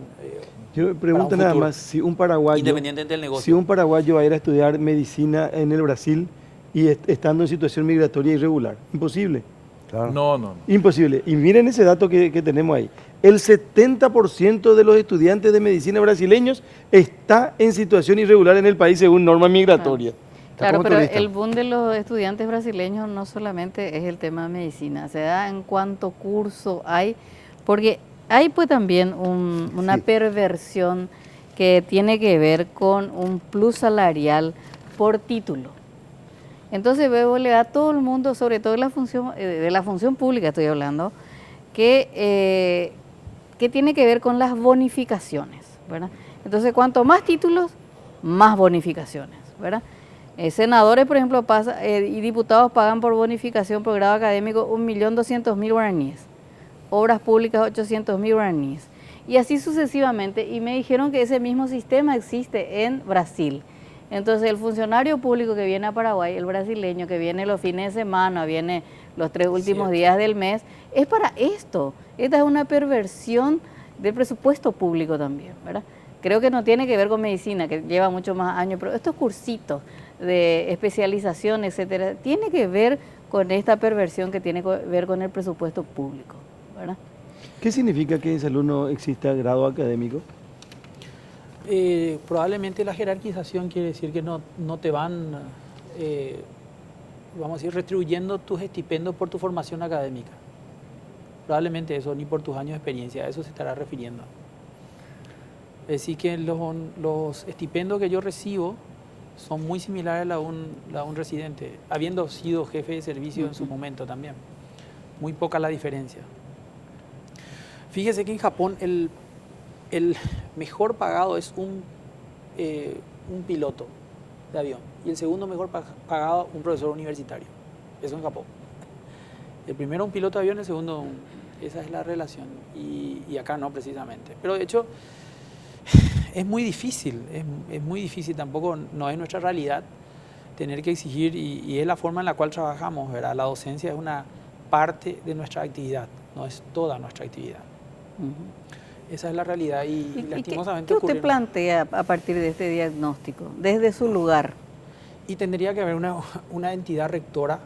Yo pregunto para un nada futuro, más, si un paraguayo, independientemente del negocio. si un paraguayo va a ir a estudiar medicina en el Brasil y estando en situación migratoria irregular, imposible. Claro. No. Imposible. Y miren ese dato que tenemos ahí. El 70% de los estudiantes de medicina brasileños está en situación irregular en el país según normas migratorias. Claro, como pero turista. el boom de los estudiantes brasileños no solamente es el tema de medicina, se da en cuánto curso hay, porque hay pues también una Sí. perversión que tiene que ver con un plus salarial por título. Entonces veo le da a todo el mundo, sobre todo de la función pública estoy hablando, que tiene que ver con las bonificaciones, ¿verdad? Entonces, cuanto más títulos, más bonificaciones, ¿verdad? Senadores, por ejemplo, y diputados pagan por bonificación por grado académico 1.200.000 guaraníes, obras públicas 800.000 guaraníes, y así sucesivamente. Y me dijeron que ese mismo sistema existe en Brasil. Entonces, el funcionario público que viene a Paraguay, el brasileño que viene los fines de semana, viene los 3 últimos días del mes, es para esto. Esta es una perversión del presupuesto público también, ¿verdad? Creo que no tiene que ver con medicina, que lleva mucho más años, pero estos cursitos de especialización, etcétera, tiene que ver con esta perversión que tiene que ver con el presupuesto público, ¿verdad? ¿Qué significa que en salud no exista grado académico? Probablemente la jerarquización quiere decir que no te van, vamos a decir, retribuyendo tus estipendios por tu formación académica. Probablemente eso, ni por tus años de experiencia, a eso se estará refiriendo. Es decir, que los estipendios que yo recibo son muy similares a un residente, habiendo sido jefe de servicio en su momento también. Muy poca la diferencia. Fíjese que en Japón el mejor pagado es un piloto de avión y el segundo mejor pagado un profesor universitario. Eso en Japón. El primero un piloto de avión, el segundo esa es la relación y acá no precisamente. Pero de hecho es muy difícil, es muy difícil, tampoco no es nuestra realidad tener que exigir y es la forma en la cual trabajamos, ¿verdad? La docencia es una parte de nuestra actividad, no es toda nuestra actividad. Esa es la realidad y lastimosamente ¿Qué usted ocurre. plantea a partir de este diagnóstico, desde su lugar? Y tendría que haber una entidad rectora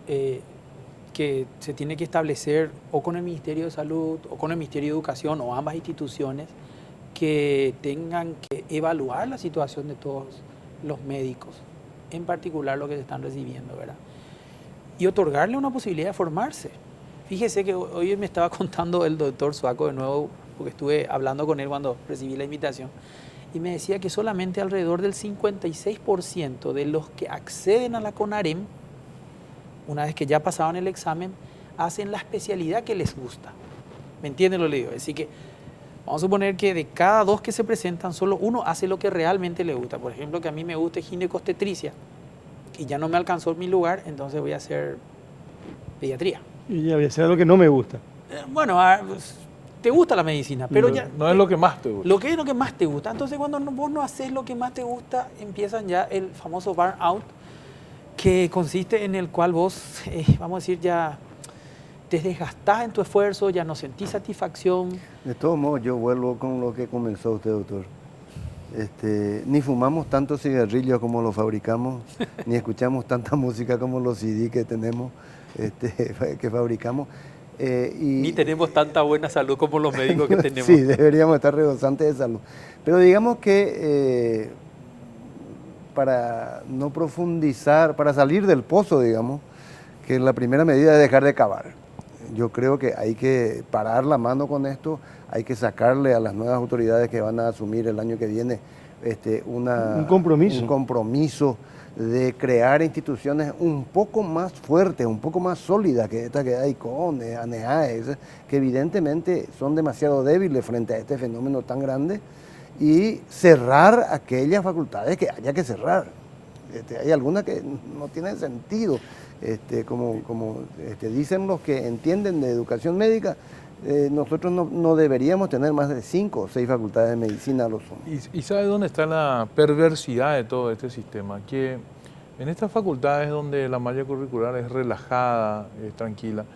que se tiene que establecer o con el Ministerio de Salud o con el Ministerio de Educación o ambas instituciones que tengan que evaluar la situación de todos los médicos, en particular los que se están recibiendo, ¿verdad? Y otorgarle una posibilidad de formarse. Fíjese que hoy me estaba contando el doctor Suaco de nuevo, porque estuve hablando con él cuando recibí la invitación, y me decía que solamente alrededor del 56% de los que acceden a la CONAREM, una vez que ya pasaban el examen, hacen la especialidad que les gusta. ¿Me entienden lo que le digo? Así que vamos a suponer que de cada 2 que se presentan, solo uno hace lo que realmente le gusta. Por ejemplo, que a mí me guste ginecobstetricia y ya no me alcanzó mi lugar, entonces voy a hacer pediatría. Y ya voy a hacer algo que no me gusta. Bueno, te gusta la medicina, pero No, ya... no es lo que más te gusta. Lo que es lo que más te gusta. Entonces, cuando vos no haces lo que más te gusta, empiezan ya el famoso burnout, que consiste en el cual vos, vamos a decir, ya te desgastás en tu esfuerzo, ya no sentís satisfacción. De todos modos, yo vuelvo con lo que comenzó usted, doctor. Ni fumamos tantos cigarrillos como los fabricamos, ni escuchamos tanta música como los CD que tenemos, que fabricamos. Ni tenemos tanta buena salud como los médicos que tenemos. Sí, deberíamos estar rebosantes de salud. Pero digamos que para no profundizar, para salir del pozo, digamos, que la primera medida es dejar de cavar. Yo creo que hay que parar la mano con esto, hay que sacarle a las nuevas autoridades que van a asumir el año que viene un compromiso de crear instituciones un poco más fuertes, un poco más sólidas que esta que hay con ANEAE, que evidentemente son demasiado débiles frente a este fenómeno tan grande, y cerrar aquellas facultades que haya que cerrar. Hay algunas que no tienen sentido, como dicen los que entienden de educación médica. Nosotros no deberíamos tener más de 5 o 6 facultades de medicina a lo sumo. ¿Y sabe dónde está la perversidad de todo este sistema? Que en estas facultades donde la malla curricular es relajada, es tranquila,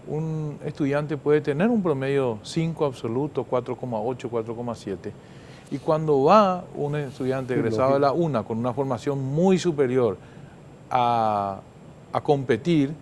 un estudiante puede tener un promedio 5 absoluto, 4,8, 4,7. Y cuando va un estudiante egresado de la UNA con una formación muy superior a competir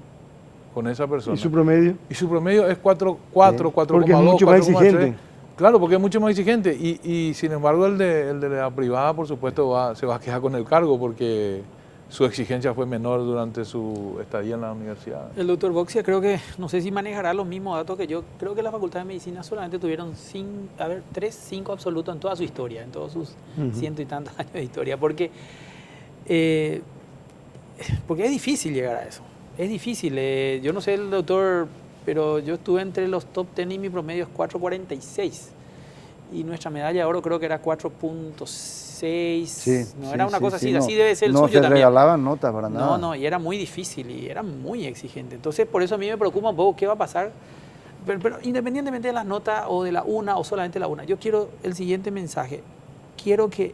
con esa persona. ¿Y su promedio? Y su promedio es 4,2, 4,2, porque es mucho más exigente. Claro, porque es mucho más exigente. Y sin embargo el de la privada, por supuesto, se va a quejar con el cargo porque su exigencia fue menor durante su estadía en la universidad. El doctor Boxia creo que, no sé si manejará los mismos datos que yo, creo que la Facultad de Medicina solamente tuvieron 5 absolutos en toda su historia, en todos sus ciento y tantos años de historia, porque es difícil llegar a eso. Es difícil, yo no sé el doctor, pero yo estuve entre los top 10 y mi promedio es 4.46 y nuestra medalla de oro creo que era 4.6, no era una cosa así, no, así debe ser el no suyo también. No se regalaban notas para nada. No, y era muy difícil y era muy exigente, entonces por eso a mí me preocupa un poco qué va a pasar, pero independientemente de las notas o de la UNA o solamente la UNA, yo quiero el siguiente mensaje, quiero que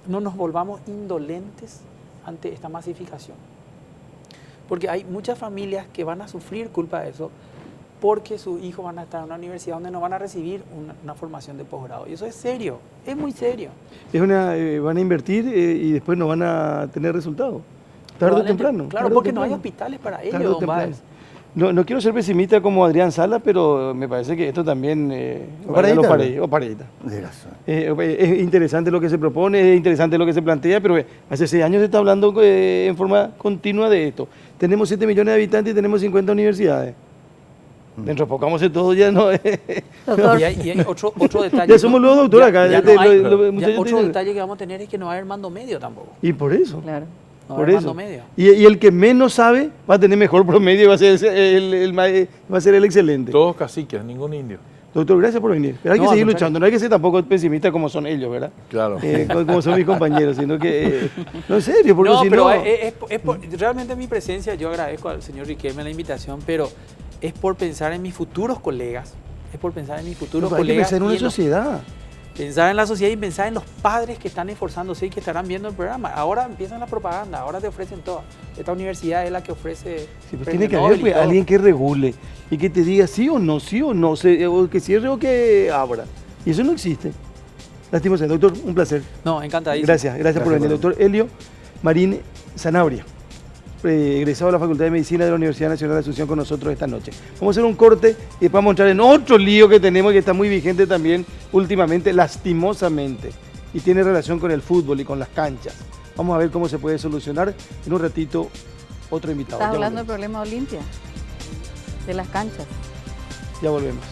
no nos volvamos indolentes ante esta masificación. Porque hay muchas familias que van a sufrir culpa de eso porque sus hijos van a estar en una universidad donde no van a recibir una formación de posgrado. Y eso es serio, es muy serio. Van a invertir y después no van a tener resultados. Tarde o temprano. Claro, porque no hay hospitales para ellos, don Báez. No quiero ser pesimista como Adrián Sala, pero me parece que esto también... O pareita. Es interesante lo que se propone, es interesante lo que se plantea, pero hace 6 años se está hablando en forma continua de esto. Tenemos 7 millones de habitantes y tenemos 50 universidades. Dentro de poco vamos a hacer todo ya, ¿no? Y hay otro detalle. Ya somos los doctores acá. Otro detalle que vamos a tener es que no va a haber mando medio tampoco. Y por eso. Claro. No por va a haber eso. mando medio. Y el que menos sabe va a tener mejor promedio y va a ser el excelente. Todos caciques, ningún indio. Doctor, gracias por venir. Pero hay que seguir luchando, no hay que ser tampoco pesimista como son ellos, ¿verdad? Claro. Como son mis compañeros, sino que... no, en serio, porque si pero no... realmente mi presencia, yo agradezco al señor Riquelme la invitación, pero es por pensar en mis futuros colegas, hay que pensar en una sociedad. Pensar en la sociedad y pensar en los padres que están esforzándose y que estarán viendo el programa. Ahora empiezan la propaganda, ahora te ofrecen todo. Esta universidad es la que ofrece... Sí, pero tiene que haber alguien que regule y que te diga sí o no, o que cierre o que abra. Y eso no existe. Lastimosamente, doctor, un placer. No, encantadísimo. Gracias por venir. Doctor Helio Marín Sanabria, egresado de la Facultad de Medicina de la Universidad Nacional de Asunción con nosotros esta noche. Vamos a hacer un corte y después vamos a entrar en otro lío que tenemos y que está muy vigente también últimamente, lastimosamente, y tiene relación con el fútbol y con las canchas. Vamos a ver cómo se puede solucionar. En un ratito, otro invitado. Estás hablando del problema de Olimpia, de las canchas. Ya volvemos.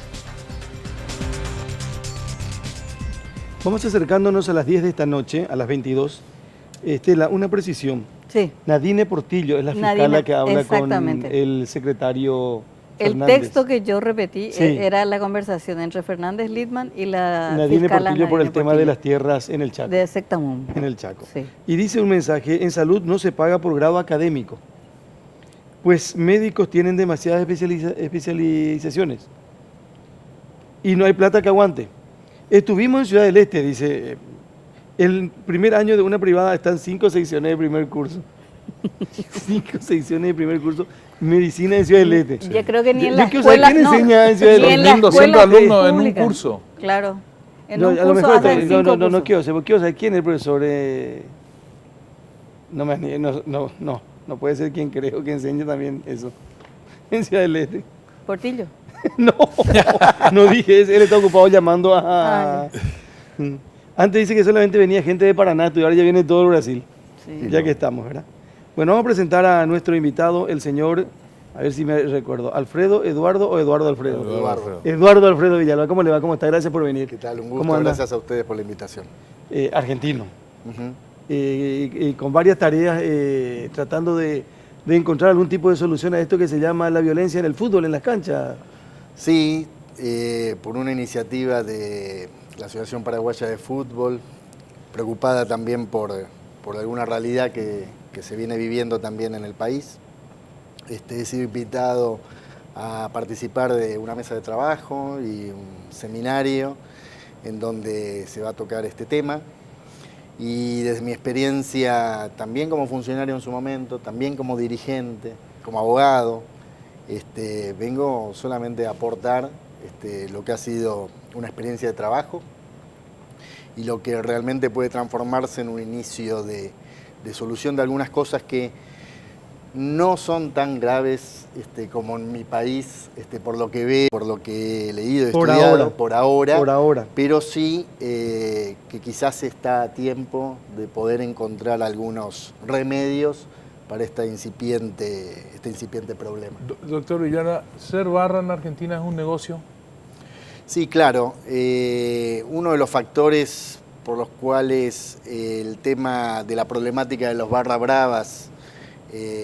Vamos acercándonos a las 10 de esta noche, a las 22. Estela, una precisión. Sí. Nadine Portillo es la fiscal Nadine, que habla con exactamente. el secretario El Fernández. texto que yo repetí Sí. era la conversación entre Fernández Lidman y la Nadine fiscala Portillo por el Nadine tema de Portillo, las tierras en el Chaco. de Sectamum. En el Chaco. Sí. Y dice un mensaje, en salud no se paga por grado académico, pues médicos tienen demasiadas especializaciones y no hay plata que aguante. Estuvimos en Ciudad del Este, dice, el primer año de una privada están 5 secciones de primer curso. 5 secciones de primer curso, medicina en Ciudad del Este. Yo creo que ni en Yo la quiero saber escuela, quién no, enseña en Ciudad del ni Este. en la 2.200 escuela alumnos en un pública. curso. Claro. En No, un a lo curso mejor hacen no, 5 no cursos. quiero saber quién es el profesor. No puede ser quien creo que enseñe también eso. En Ciudad del Este. Portillo. No, no dije eso, él está ocupado llamando a... Ah, Antes dice que solamente venía gente de Paraná, y ahora ya viene todo el Brasil, Sí. ya que estamos, ¿verdad? Bueno, vamos a presentar a nuestro invitado, el señor, a ver si me recuerdo, Alfredo, Eduardo o Eduardo Alfredo. Eduardo Alfredo Villalba, ¿cómo le va? ¿Cómo está? Gracias por venir. ¿Qué tal? Un ¿Cómo gusto, anda? gracias a ustedes por la invitación. Argentino. Ujú. Con varias tareas tratando de encontrar algún tipo de solución a esto que se llama la violencia en el fútbol, en las canchas. Sí, por una iniciativa de la Asociación Paraguaya de Fútbol, preocupada también por alguna realidad que se viene viviendo también en el país. He sido invitado a participar de una mesa de trabajo y un seminario en donde se va a tocar este tema. Y desde mi experiencia también como funcionario en su momento, también como dirigente, como abogado, vengo solamente a aportar lo que ha sido una experiencia de trabajo y lo que realmente puede transformarse en un inicio de solución de algunas cosas que no son tan graves como en mi país, por lo que veo, por lo que he leído, Por estudiado, ahora. Por ahora. pero sí que quizás está a tiempo de poder encontrar algunos remedios para este incipiente problema. Doctor Villara, ¿ser barra en Argentina es un negocio? Sí, claro. Uno de los factores por los cuales el tema de la problemática de los barra bravas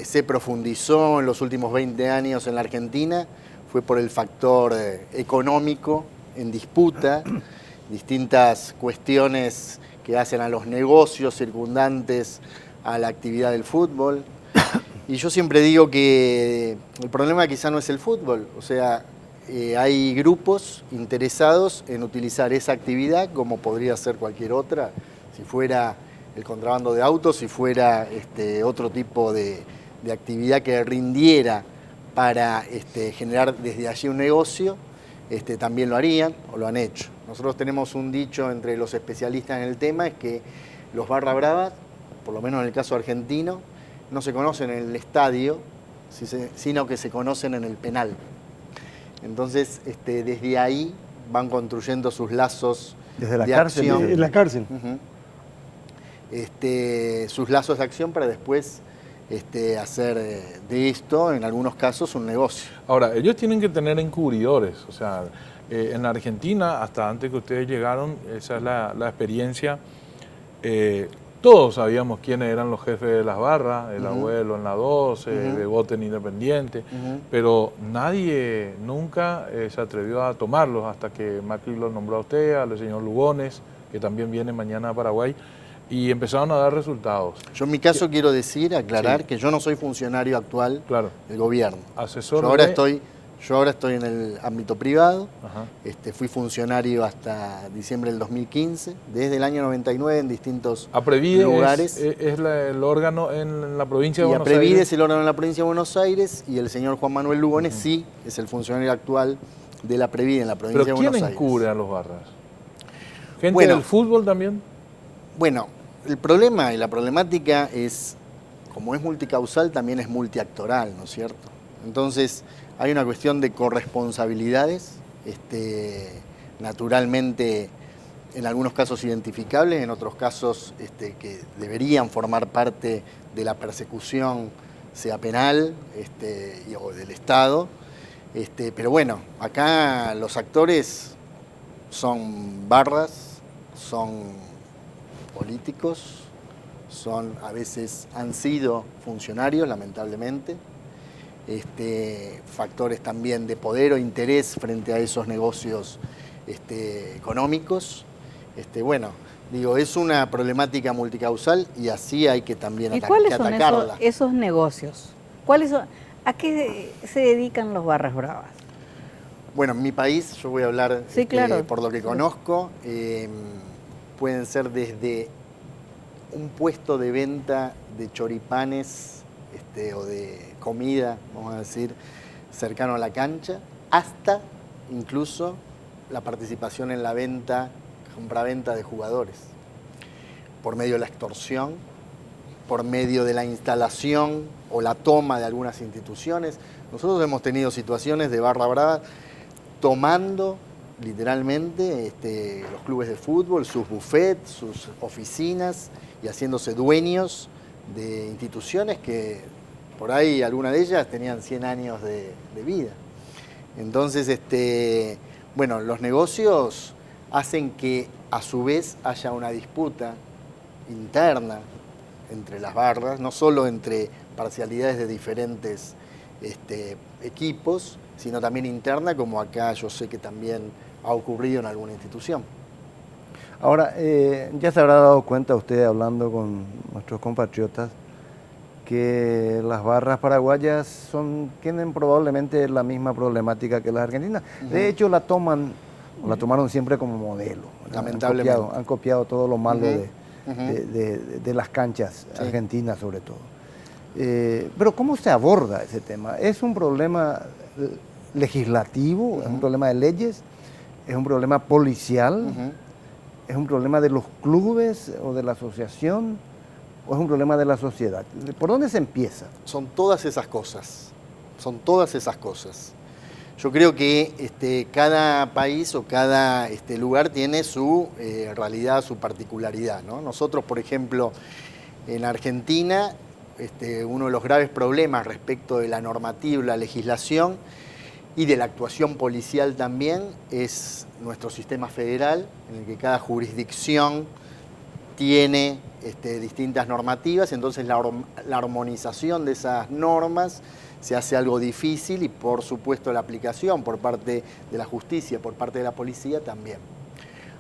se profundizó en los últimos 20 años en la Argentina fue por el factor económico en disputa, distintas cuestiones que hacen a los negocios circundantes a la actividad del fútbol. Y yo siempre digo que el problema quizá no es el fútbol, o sea, hay grupos interesados en utilizar esa actividad como podría ser cualquier otra, si fuera el contrabando de autos, si fuera otro tipo de actividad que rindiera para generar desde allí un negocio, también lo harían o lo han hecho. Nosotros tenemos un dicho entre los especialistas en el tema, es que los barra bravas, por lo menos en el caso argentino, no se conocen en el estadio, sino que se conocen en el penal. Entonces, desde ahí van construyendo sus lazos Desde la de cárcel, acción. En la cárcel. Ujú. Sus lazos de acción para después hacer de esto, en algunos casos, un negocio. Ahora, ellos tienen que tener encubridores, o sea, en Argentina, hasta antes que ustedes llegaron, esa es la experiencia, todos sabíamos quiénes eran los jefes de las barras, el abuelo en la 12, de Boten Independiente, pero nadie nunca se atrevió a tomarlos hasta que Macri los nombró a usted, al señor Lugones, que también viene mañana a Paraguay, y empezaron a dar resultados. Yo en mi caso quiero aclarar que yo no soy funcionario actual Claro. del gobierno. Asesor Yo ahora de- estoy en el ámbito privado. Ajá. Fui funcionario hasta diciembre del 2015, desde el año 99 en distintos Aprevide lugares. es el órgano en la provincia de Y Buenos Aprevide Aires. es el órgano de la provincia de Buenos Aires y el señor Juan Manuel Lugones sí es el funcionario actual de la Aprevide en la provincia Pero de ¿quién Buenos Aires. encubre a los barras? ¿Gente Bueno. del fútbol también? Bueno, el problema y la problemática es, como es multicausal, también es multiactoral, ¿no es cierto? Entonces, hay una cuestión de corresponsabilidades, naturalmente, en algunos casos identificables, en otros casos que deberían formar parte de la persecución, sea penal o del Estado. Pero bueno, acá los actores son barras, son políticos, a veces han sido funcionarios, lamentablemente, factores también de poder o interés frente a esos negocios económicos. Bueno, digo, es una problemática multicausal y así hay que también ¿Y cuáles son atacarla. esos negocios? ¿A qué se dedican los barras bravas? Bueno, en mi país, yo voy a hablar Sí, claro. por lo que conozco, pueden ser desde un puesto de venta de choripanes o de comida, vamos a decir, cercano a la cancha, hasta incluso la participación en la compraventa de jugadores, por medio de la extorsión, por medio de la instalación o la toma de algunas instituciones. Nosotros hemos tenido situaciones de barra brava tomando literalmente los clubes de fútbol, sus buffets, sus oficinas y haciéndose dueños de instituciones que por ahí algunas de ellas tenían 100 años de vida. Entonces, bueno, los negocios hacen que a su vez haya una disputa interna entre las barras, no solo entre parcialidades de diferentes equipos, sino también interna, como acá yo sé que también ha ocurrido en alguna institución. Ahora, ya se habrá dado cuenta usted hablando con nuestros compatriotas que las barras paraguayas tienen probablemente la misma problemática que las argentinas. De hecho, la tomaron siempre como modelo. Lamentablemente. Han copiado todo lo malo de las canchas argentinas sobre todo. Pero ¿cómo se aborda ese tema? ¿Es un problema legislativo? ¿Es un problema de leyes? ¿Es un problema policial? ¿Es un problema de los clubes o de la asociación? ¿O es un problema de la sociedad? ¿Por dónde se empieza? Son todas esas cosas. Son todas esas cosas. Yo creo que cada país o cada lugar tiene su realidad, su particularidad, ¿no? Nosotros, por ejemplo, en Argentina, uno de los graves problemas respecto de la normativa, la legislación y de la actuación policial también es nuestro sistema federal, en el que cada jurisdicción tiene distintas normativas, entonces la armonización de esas normas se hace algo difícil y por supuesto la aplicación por parte de la justicia, por parte de la policía también.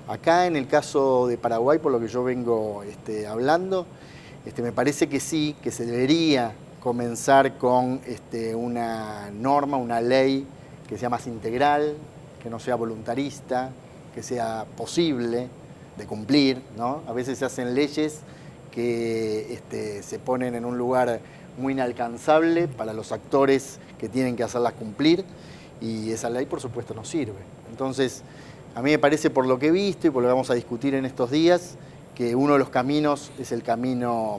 Acá en el caso de Paraguay, por lo que yo vengo hablando, me parece que sí, que se debería comenzar con una norma, una ley que sea más integral, que no sea voluntarista, que sea posible de cumplir, ¿no? A veces se hacen leyes que se ponen en un lugar muy inalcanzable para los actores que tienen que hacerlas cumplir y esa ley por supuesto no sirve. Entonces, a mí me parece, por lo que he visto y por lo que vamos a discutir en estos días, que uno de los caminos es el camino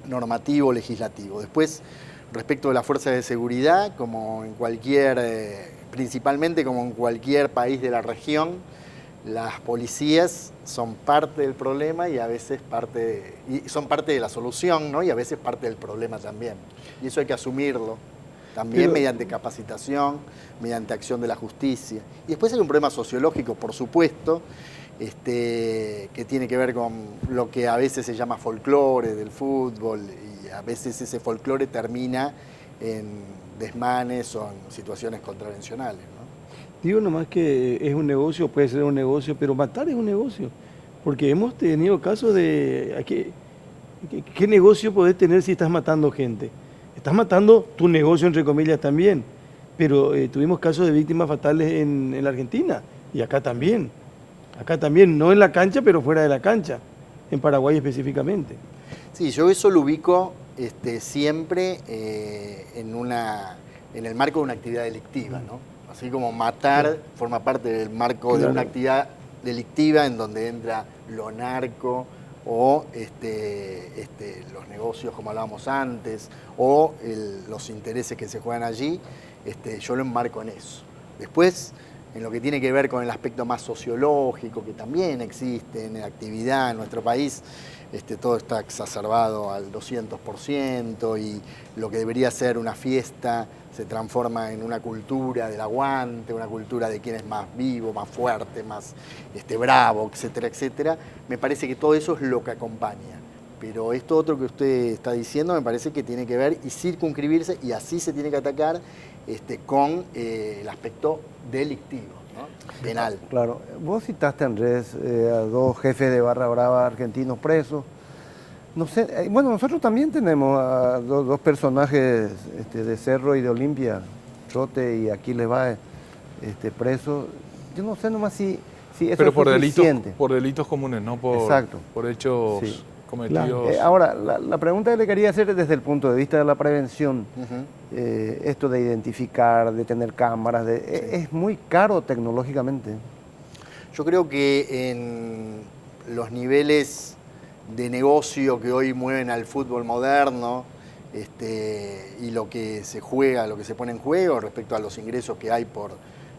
normativo, legislativo. Después, respecto de las fuerzas de seguridad, como en principalmente como en cualquier país de la región, las policías son parte del problema y a veces son parte de la solución, ¿no? Y a veces parte del problema también. Y eso hay que asumirlo también mediante capacitación, mediante acción de la justicia. Y después hay un problema sociológico, por supuesto, que tiene que ver con lo que a veces se llama folclore del fútbol y a veces ese folclore termina en desmanes o en situaciones contravencionales, ¿no? Digo nomás que es un negocio, puede ser un negocio, pero matar es un negocio. Porque hemos tenido casos de... ¿Qué negocio podés tener si estás matando gente? Estás matando tu negocio, entre comillas, también. Pero tuvimos casos de víctimas fatales en la Argentina y acá también. Acá también, no en la cancha, pero fuera de la cancha. En Paraguay específicamente. Sí, yo eso lo ubico siempre en el marco de una actividad delictiva, ¿no? Así como matar forma parte del marco de una actividad delictiva en donde entra lo narco o los negocios como hablábamos antes o los intereses que se juegan allí, yo lo enmarco en eso. Después, en lo que tiene que ver con el aspecto más sociológico, que también existe en la actividad en nuestro país, todo está exacerbado al 200% y lo que debería ser una fiesta se transforma en una cultura del aguante, una cultura de quién es más vivo, más fuerte, más bravo, etcétera, etcétera. Me parece que todo eso es lo que acompaña. Pero esto otro que usted está diciendo me parece que tiene que ver y circunscribirse, y así se tiene que atacar con el aspecto delictivo, ¿no? Penal. Claro, vos citaste, Andrés, a 2 jefes de barra brava argentinos presos. No sé, bueno, nosotros también tenemos a dos personajes de Cerro y de Olimpia, Trote y Aquiles Báez, presos. Yo no sé nomás si eso Pero es por suficiente. por delitos comunes, no por, Exacto. por hechos Sí. cometidos. Ahora, la pregunta que le quería hacer es desde el punto de vista de la prevención. Esto de identificar, de tener cámaras, es muy caro tecnológicamente. Yo creo que en los niveles de negocio que hoy mueven al fútbol moderno y lo que se juega, lo que se pone en juego respecto a los ingresos que hay por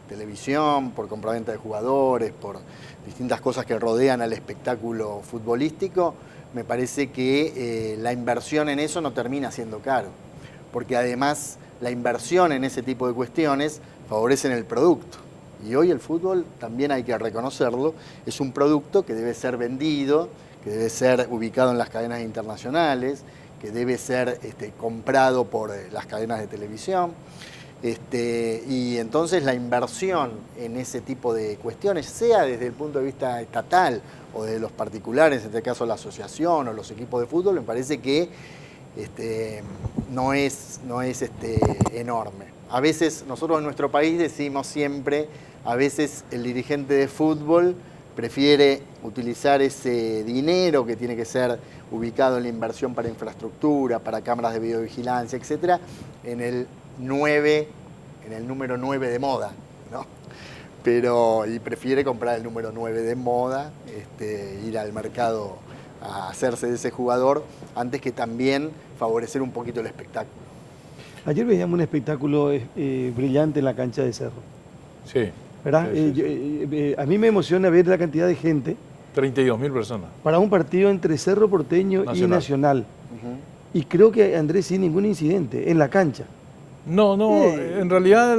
televisión, por compraventa de jugadores, por distintas cosas que rodean al espectáculo futbolístico, me parece que la inversión en eso no termina siendo caro, porque además la inversión en ese tipo de cuestiones favorecen el producto. Y hoy el fútbol, también hay que reconocerlo, es un producto que debe ser vendido, que debe ser ubicado en las cadenas internacionales, que debe ser comprado por las cadenas de televisión. Y entonces la inversión en ese tipo de cuestiones, sea desde el punto de vista estatal o de los particulares, en este caso la asociación o los equipos de fútbol, me parece que no es enorme. A veces nosotros en nuestro país decimos siempre, a veces el dirigente de fútbol prefiere utilizar ese dinero que tiene que ser ubicado en la inversión para infraestructura, para cámaras de videovigilancia, etcétera, en el número 9 de moda, ¿no? Y prefiere comprar el número 9 de moda, ir al mercado a hacerse de ese jugador, antes que también favorecer un poquito el espectáculo. Ayer veíamos un espectáculo brillante en la cancha de Cerro, Sí. ¿verdad? Sí. A mí me emociona ver la cantidad de gente 32.000 personas. para un partido entre Cerro Porteño y Nacional. Y creo que, Andrés, sin ningún incidente, en la cancha. No, en realidad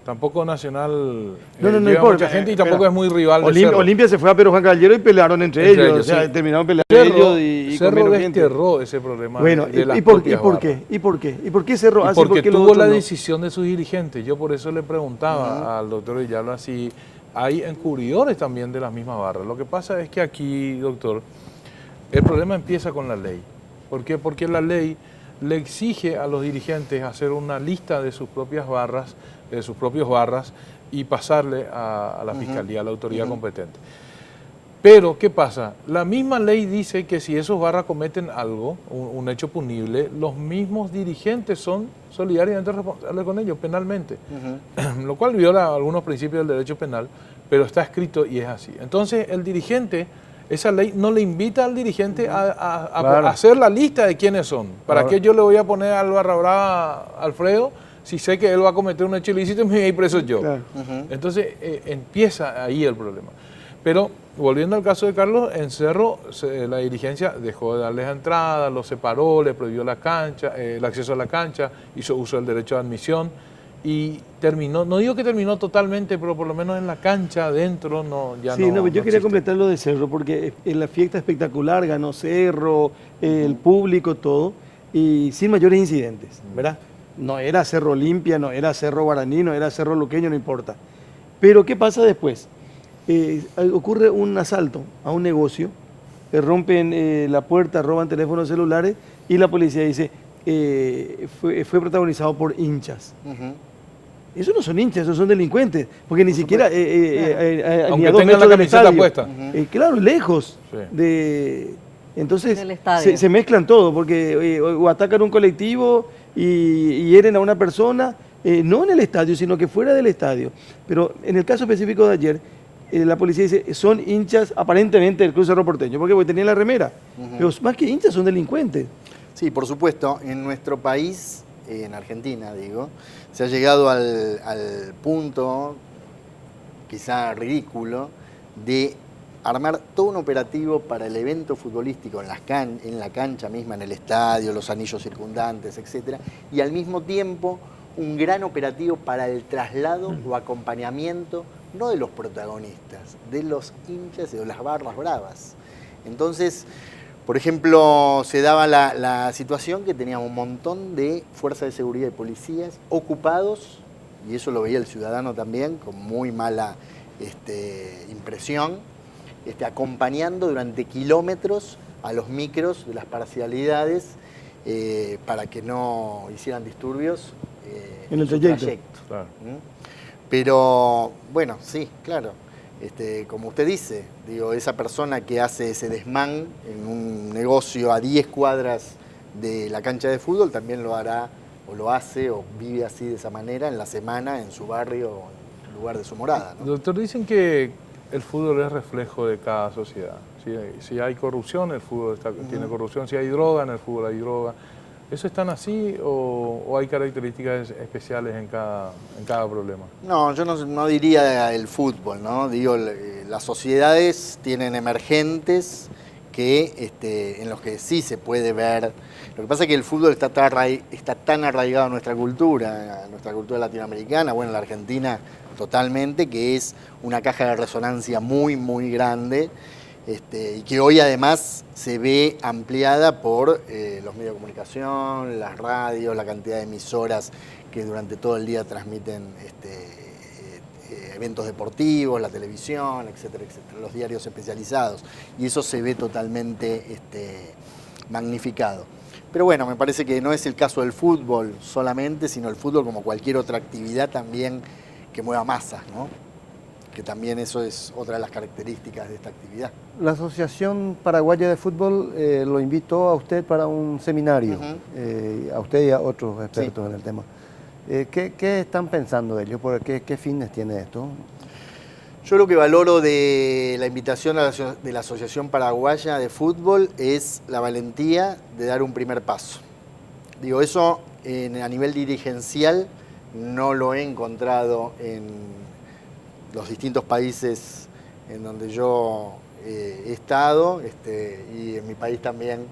tampoco Nacional No lleva importa, mucha gente y tampoco espera. es muy rival de Cerro. Olimpia se fue a Pedro Juan Caballero y pelearon entre ellos. O sea, sí. terminaron peleando ellos y con Cerro menos gente. desterró ese problema Bueno, de las ¿y por propias qué? barras. ¿Y por qué? ¿Y por qué Cerro Y hace y por porque qué los tuvo otros la no? decisión de sus dirigentes. Yo por eso le preguntaba al doctor Villalba si hay encubridores también de las mismas barras. Lo que pasa es que aquí, doctor, el problema empieza con la ley. ¿Por qué? Porque la ley le exige a los dirigentes hacer una lista de sus propias barras, y pasarle a la fiscalía, a la autoridad competente. Pero, ¿qué pasa? La misma ley dice que si esos barras cometen algo, un hecho punible, los mismos dirigentes son solidariamente responsables con ellos penalmente, lo cual viola algunos principios del derecho penal, pero está escrito y es así. Entonces, el dirigente, esa ley no le invita al dirigente a hacer la lista de quiénes son. ¿Para qué yo le voy a poner al barra brava a Alfredo si sé que él va a cometer un hecho ilícito y me voy a ir preso yo? Claro. Entonces, empieza ahí el problema. Pero, volviendo al caso de Carlos, en Cerro la dirigencia dejó de darles entrada, los separó, le prohibió la cancha, el acceso a la cancha, hizo uso del derecho de admisión y terminó, no digo que terminó totalmente, pero por lo menos en la cancha, adentro, ya sí, no. Yo quería completar lo de Cerro, porque en la fiesta espectacular ganó Cerro, el público, todo, y sin mayores incidentes, ¿verdad? No era Cerro Olimpia, no era Cerro Guaraní, no era Cerro Luqueño, no importa. Pero ¿qué pasa después? Ocurre un asalto a un negocio, rompen la puerta, roban teléfonos celulares y la policía dice, fue protagonizado por hinchas. Esos no son hinchas, esos son delincuentes, porque ni siquiera aunque ni a 2 tengan metros la del camiseta estadio. puesta. Claro, lejos Sí. de... Entonces Del estadio. se mezclan todo, porque o atacan un colectivo y hieren a una persona, no en el estadio, sino que fuera del estadio. Pero en el caso específico de ayer, la policía dice, son hinchas aparentemente del Club Cerro Porteño, porque tenían la remera. Pero más que hinchas, son delincuentes. Sí, por supuesto. En nuestro país, en Argentina, digo, se ha llegado al punto quizá ridículo, de armar todo un operativo para el evento futbolístico en la cancha misma, en el estadio, los anillos circundantes, etcétera, y al mismo tiempo un gran operativo para el traslado o acompañamiento, no de los protagonistas, de los hinchas y de las barras bravas. Entonces, por ejemplo, se daba la situación que teníamos un montón de fuerzas de seguridad y policías ocupados, y eso lo veía el ciudadano también, con muy mala impresión, acompañando durante kilómetros a los micros de las parcialidades para que no hicieran disturbios en el su trayecto. Claro. Pero, bueno, sí, claro. Como usted dice, digo, esa persona que hace ese desmán en un negocio a 10 cuadras de la cancha de fútbol también lo hará, o lo hace, o vive así de esa manera en la semana, en su barrio, o en el lugar de su morada, ¿no? Doctor, dicen que el fútbol es reflejo de cada sociedad. Si hay corrupción, el fútbol tiene corrupción. Si hay droga, en el fútbol hay droga. ¿Eso es tan así o hay características especiales en cada problema? No, yo no diría el fútbol, ¿no? Digo, las sociedades tienen emergentes en los que sí se puede ver. Lo que pasa es que el fútbol está tan arraigado en nuestra cultura latinoamericana, bueno, en la Argentina totalmente, que es una caja de resonancia muy, muy grande. Y que hoy además se ve ampliada por los medios de comunicación, las radios, la cantidad de emisoras que durante todo el día transmiten eventos deportivos, la televisión, etcétera, etcétera, los diarios especializados. Y eso se ve totalmente magnificado. Pero bueno, me parece que no es el caso del fútbol solamente, sino el fútbol como cualquier otra actividad también que mueva masas, ¿no? Que también eso es otra de las características de esta actividad. La Asociación Paraguaya de Fútbol lo invitó a usted para un seminario, a usted y a otros expertos en el tema. ¿Qué están pensando ellos? ¿Qué fines tiene esto? Yo lo que valoro de la invitación de la Asociación Paraguaya de Fútbol es la valentía de dar un primer paso. Digo, eso a nivel dirigencial no lo he encontrado en los distintos países en donde yo he estado, y en mi país también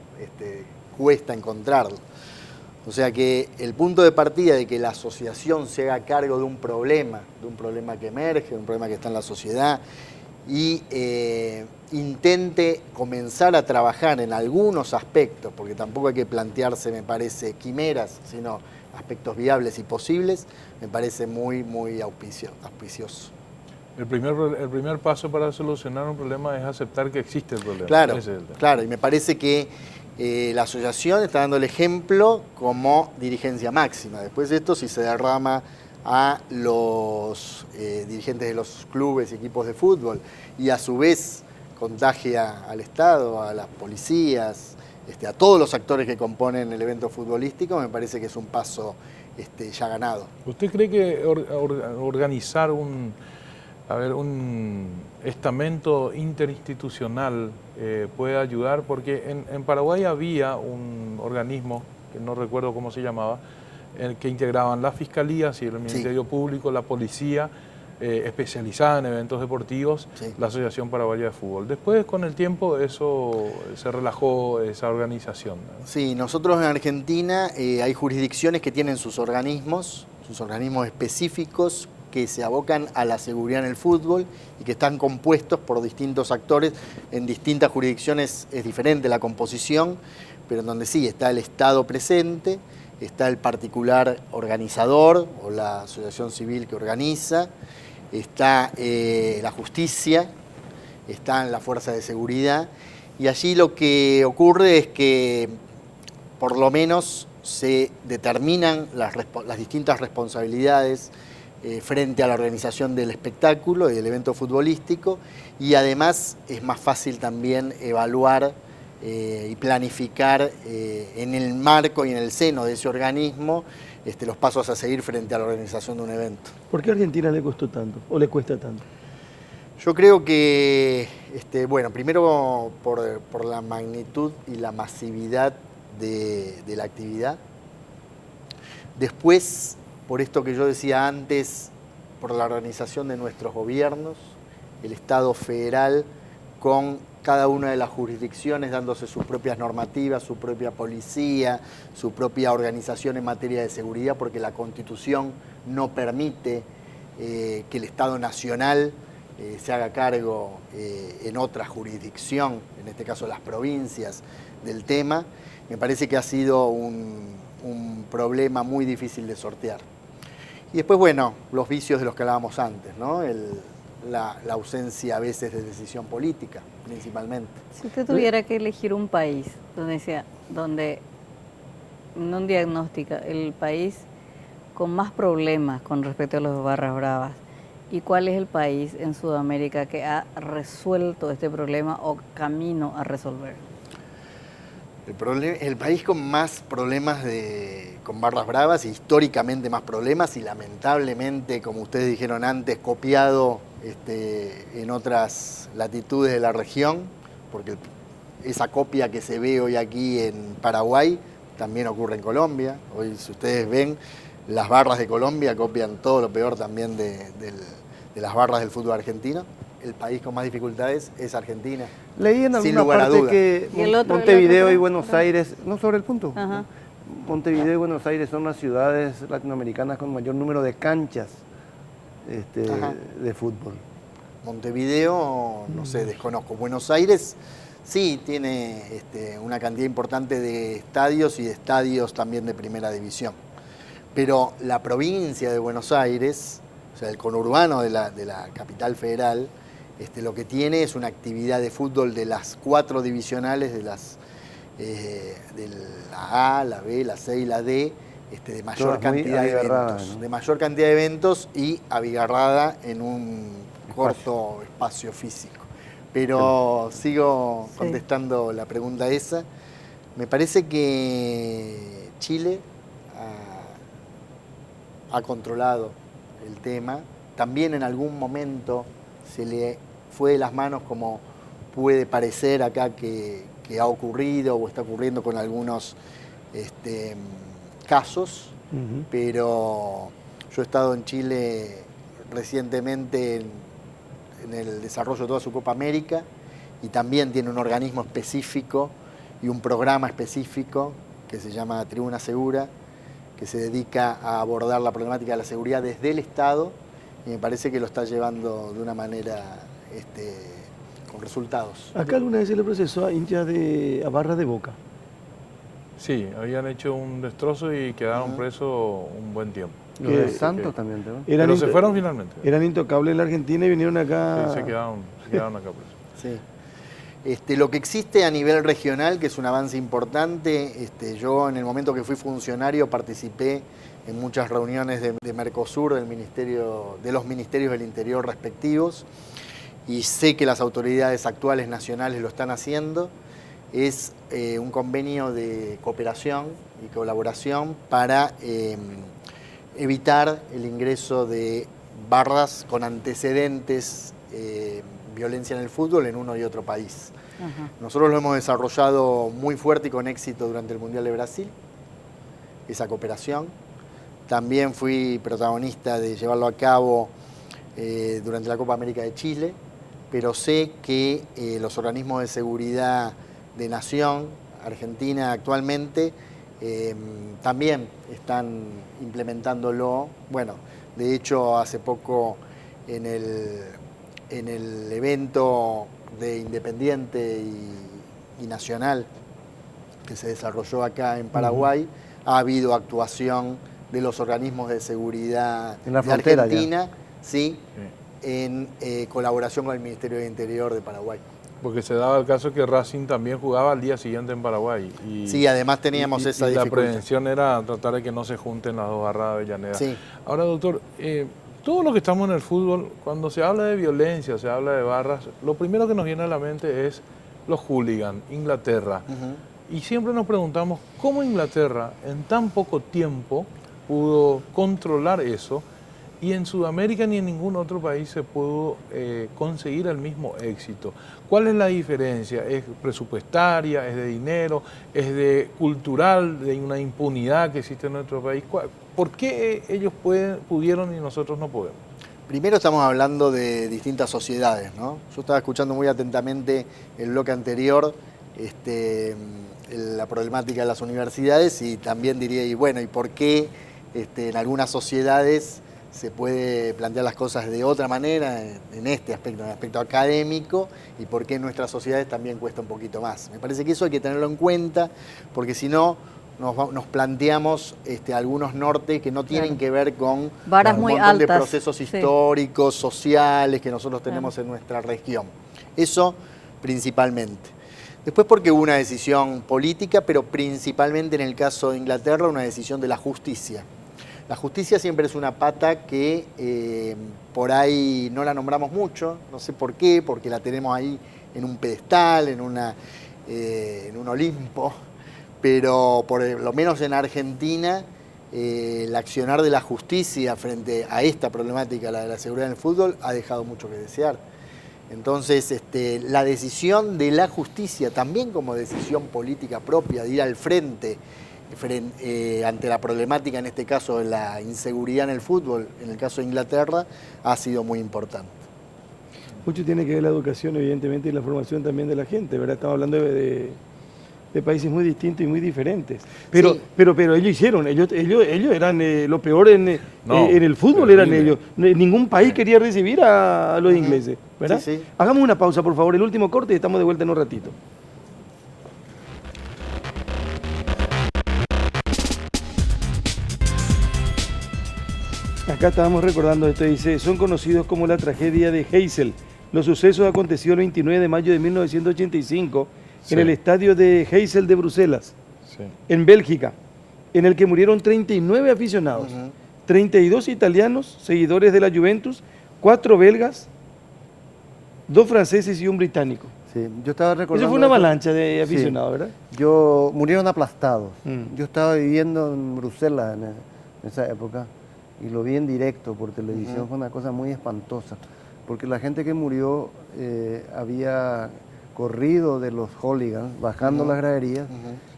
cuesta encontrarlo. O sea que el punto de partida de que la asociación se haga cargo de un problema que emerge, de un problema que está en la sociedad, y intente comenzar a trabajar en algunos aspectos, porque tampoco hay que plantearse, me parece, quimeras, sino aspectos viables y posibles, me parece muy, muy auspicioso. El primer paso para solucionar un problema es aceptar que existe el problema. Claro, Ese es el tema. claro, y me parece que la asociación está dando el ejemplo como dirigencia máxima. Después de esto, si se derrama a los dirigentes de los clubes y equipos de fútbol y a su vez contagia al Estado, a las policías, a todos los actores que componen el evento futbolístico, me parece que es un paso ya ganado. ¿Usted cree que organizar un estamento interinstitucional puede ayudar? Porque en Paraguay había un organismo, que no recuerdo cómo se llamaba, que integraban las fiscalías y el Ministerio Público, la policía, especializada en eventos deportivos, la Asociación Paraguaya de Fútbol. Después, con el tiempo, eso se relajó, esa organización, ¿no? Sí, nosotros en Argentina hay jurisdicciones que tienen sus organismos específicos que se abocan a la seguridad en el fútbol y que están compuestos por distintos actores. En distintas jurisdicciones es diferente la composición, pero en donde sí está el Estado presente, está el particular organizador o la asociación civil que organiza, está la justicia, están las fuerzas de seguridad, y allí lo que ocurre es que por lo menos se determinan las distintas responsabilidades frente a la organización del espectáculo y del evento futbolístico, y además es más fácil también evaluar y planificar en el marco y en el seno de ese organismo los pasos a seguir frente a la organización de un evento. ¿Por qué a Argentina le costó tanto o le cuesta tanto? Yo creo que, bueno, primero por la magnitud y la masividad de la actividad. Después, por esto que yo decía antes, por la organización de nuestros gobiernos, el Estado federal con cada una de las jurisdicciones dándose sus propias normativas, su propia policía, su propia organización en materia de seguridad, porque la Constitución no permite que el Estado nacional se haga cargo en otra jurisdicción, en este caso las provincias, del tema. Me parece que ha sido un problema muy difícil de sortear. Y después, bueno, los vicios de los que hablábamos antes, ¿no? La ausencia a veces de decisión política, principalmente. Si usted tuviera que elegir un país donde no diagnostica el país con más problemas con respecto a los barras bravas, ¿y cuál es el país en Sudamérica que ha resuelto este problema o camino a resolver? El país con más problemas con barras bravas, históricamente más problemas y lamentablemente, como ustedes dijeron antes, copiado en otras latitudes de la región, porque esa copia que se ve hoy aquí en Paraguay también ocurre en Colombia. Hoy, si ustedes ven, las barras de Colombia copian todo lo peor también de las barras del fútbol argentino. El país con más dificultades es Argentina. Leí en sin alguna lugar a parte duda. que ¿Y el otro? Montevideo y Buenos Aires, no sobre el punto, Ajá. Montevideo y Buenos Aires son las ciudades latinoamericanas con mayor número de canchas de fútbol. Montevideo, no sé, desconozco. Buenos Aires sí tiene una cantidad importante de estadios y de estadios también de primera división. Pero la provincia de Buenos Aires, o sea, el conurbano de la capital federal, lo que tiene es una actividad de fútbol de las 4 divisionales, de la A, la B, la C y la D, de mayor cantidad de eventos. ¿No? De mayor cantidad de eventos y abigarrada en un corto espacio físico. Pero sigo contestando la pregunta esa. Me parece que Chile ha controlado el tema. También en algún momento se le fue de las manos, como puede parecer acá que ha ocurrido o está ocurriendo con algunos casos, pero yo he estado en Chile recientemente en el desarrollo de toda su Copa América y también tiene un organismo específico y un programa específico que se llama Tribuna Segura, que se dedica a abordar la problemática de la seguridad desde el Estado y me parece que lo está llevando de una manera con resultados. Acá alguna vez se le procesó a hinchas a barras de Boca. Sí, habían hecho un destrozo y quedaron presos un buen tiempo. Los de Santos también, ¿no? Pero se fueron finalmente. Eran intocables en la Argentina y vinieron acá. Sí, se quedaron acá presos. Sí. Lo que existe a nivel regional, que es un avance importante, yo en el momento que fui funcionario participé en muchas reuniones de Mercosur, de los ministerios del Interior respectivos, y sé que las autoridades actuales nacionales lo están haciendo. Es un convenio de cooperación y colaboración para evitar el ingreso de barras con antecedentes violencia en el fútbol en uno y otro país. Nosotros lo hemos desarrollado muy fuerte y con éxito durante el Mundial de Brasil, esa cooperación. También fui protagonista de llevarlo a cabo durante la Copa América de Chile, pero sé que los organismos de seguridad de Nación, Argentina actualmente, también están implementándolo. Bueno, de hecho hace poco en el evento de Independiente y Nacional que se desarrolló acá en Paraguay, ha habido actuación de los organismos de seguridad en la de frontera Argentina, en colaboración con el Ministerio de Interior de Paraguay. Porque se daba el caso que Racing también jugaba al día siguiente en Paraguay. Sí, además teníamos esa dificultad. La prevención era tratar de que no se junten las dos barras de Avellaneda. Sí. Ahora, doctor, todo lo que estamos en el fútbol, cuando se habla de violencia, se habla de barras, lo primero que nos viene a la mente es los hooligans, Inglaterra. Y siempre nos preguntamos cómo Inglaterra en tan poco tiempo pudo controlar eso y en Sudamérica ni en ningún otro país se pudo conseguir el mismo éxito. ¿Cuál es la diferencia? ¿Es presupuestaria? ¿Es de dinero? ¿Es de cultural? ¿De una impunidad que existe en nuestro país? ¿Por qué ellos pudieron y nosotros no podemos? Primero estamos hablando de distintas sociedades, ¿no? Yo estaba escuchando muy atentamente el bloque anterior, la problemática de las universidades, y también diría, y bueno, ¿y por qué en algunas sociedades se puede plantear las cosas de otra manera en este aspecto, en el aspecto académico, y por qué en nuestras sociedades también cuesta un poquito más? Me parece que eso hay que tenerlo en cuenta, porque si no nos planteamos algunos nortes que no tienen que ver con varas un muy montón de altas, procesos sí, históricos, sociales que nosotros tenemos en nuestra región. Eso principalmente. Después porque hubo una decisión política, pero principalmente en el caso de Inglaterra una decisión de la justicia. La justicia siempre es una pata que por ahí no la nombramos mucho, no sé por qué, porque la tenemos ahí en un pedestal, en un Olimpo, pero por lo menos en Argentina el accionar de la justicia frente a esta problemática, la de la seguridad en el fútbol, ha dejado mucho que desear. Entonces, la decisión de la justicia, también como decisión política propia, de ir al frente ante la problemática, en este caso de la inseguridad en el fútbol, en el caso de Inglaterra, ha sido muy importante. Mucho tiene que ver la educación, evidentemente, y la formación también de la gente, ¿verdad? Estamos hablando de países muy distintos y muy diferentes. Pero, Sí. pero ellos hicieron, ellos eran lo peor en el fútbol, terrible. eran ellos. Ningún país quería recibir a los ingleses, ¿verdad? Sí, sí. Hagamos una pausa, por favor, el último corte y estamos de vuelta en un ratito. Acá estábamos recordando esto, dice, son conocidos como la tragedia de Heysel. Los sucesos acontecieron el 29 de mayo de 1985 Sí. en el estadio de Heysel de Bruselas, Sí. en Bélgica, en el que murieron 39 aficionados, 32 italianos, seguidores de la Juventus, 4 belgas, 2 franceses y un británico. Sí, yo estaba recordando... Eso fue una eso. avalancha de Sí. aficionados, ¿verdad? Murieron aplastados. Mm. Yo estaba viviendo en Bruselas en esa época y lo vi en directo por televisión. Fue una cosa muy espantosa, porque la gente que murió había corrido de los hooligans, bajando las graderías,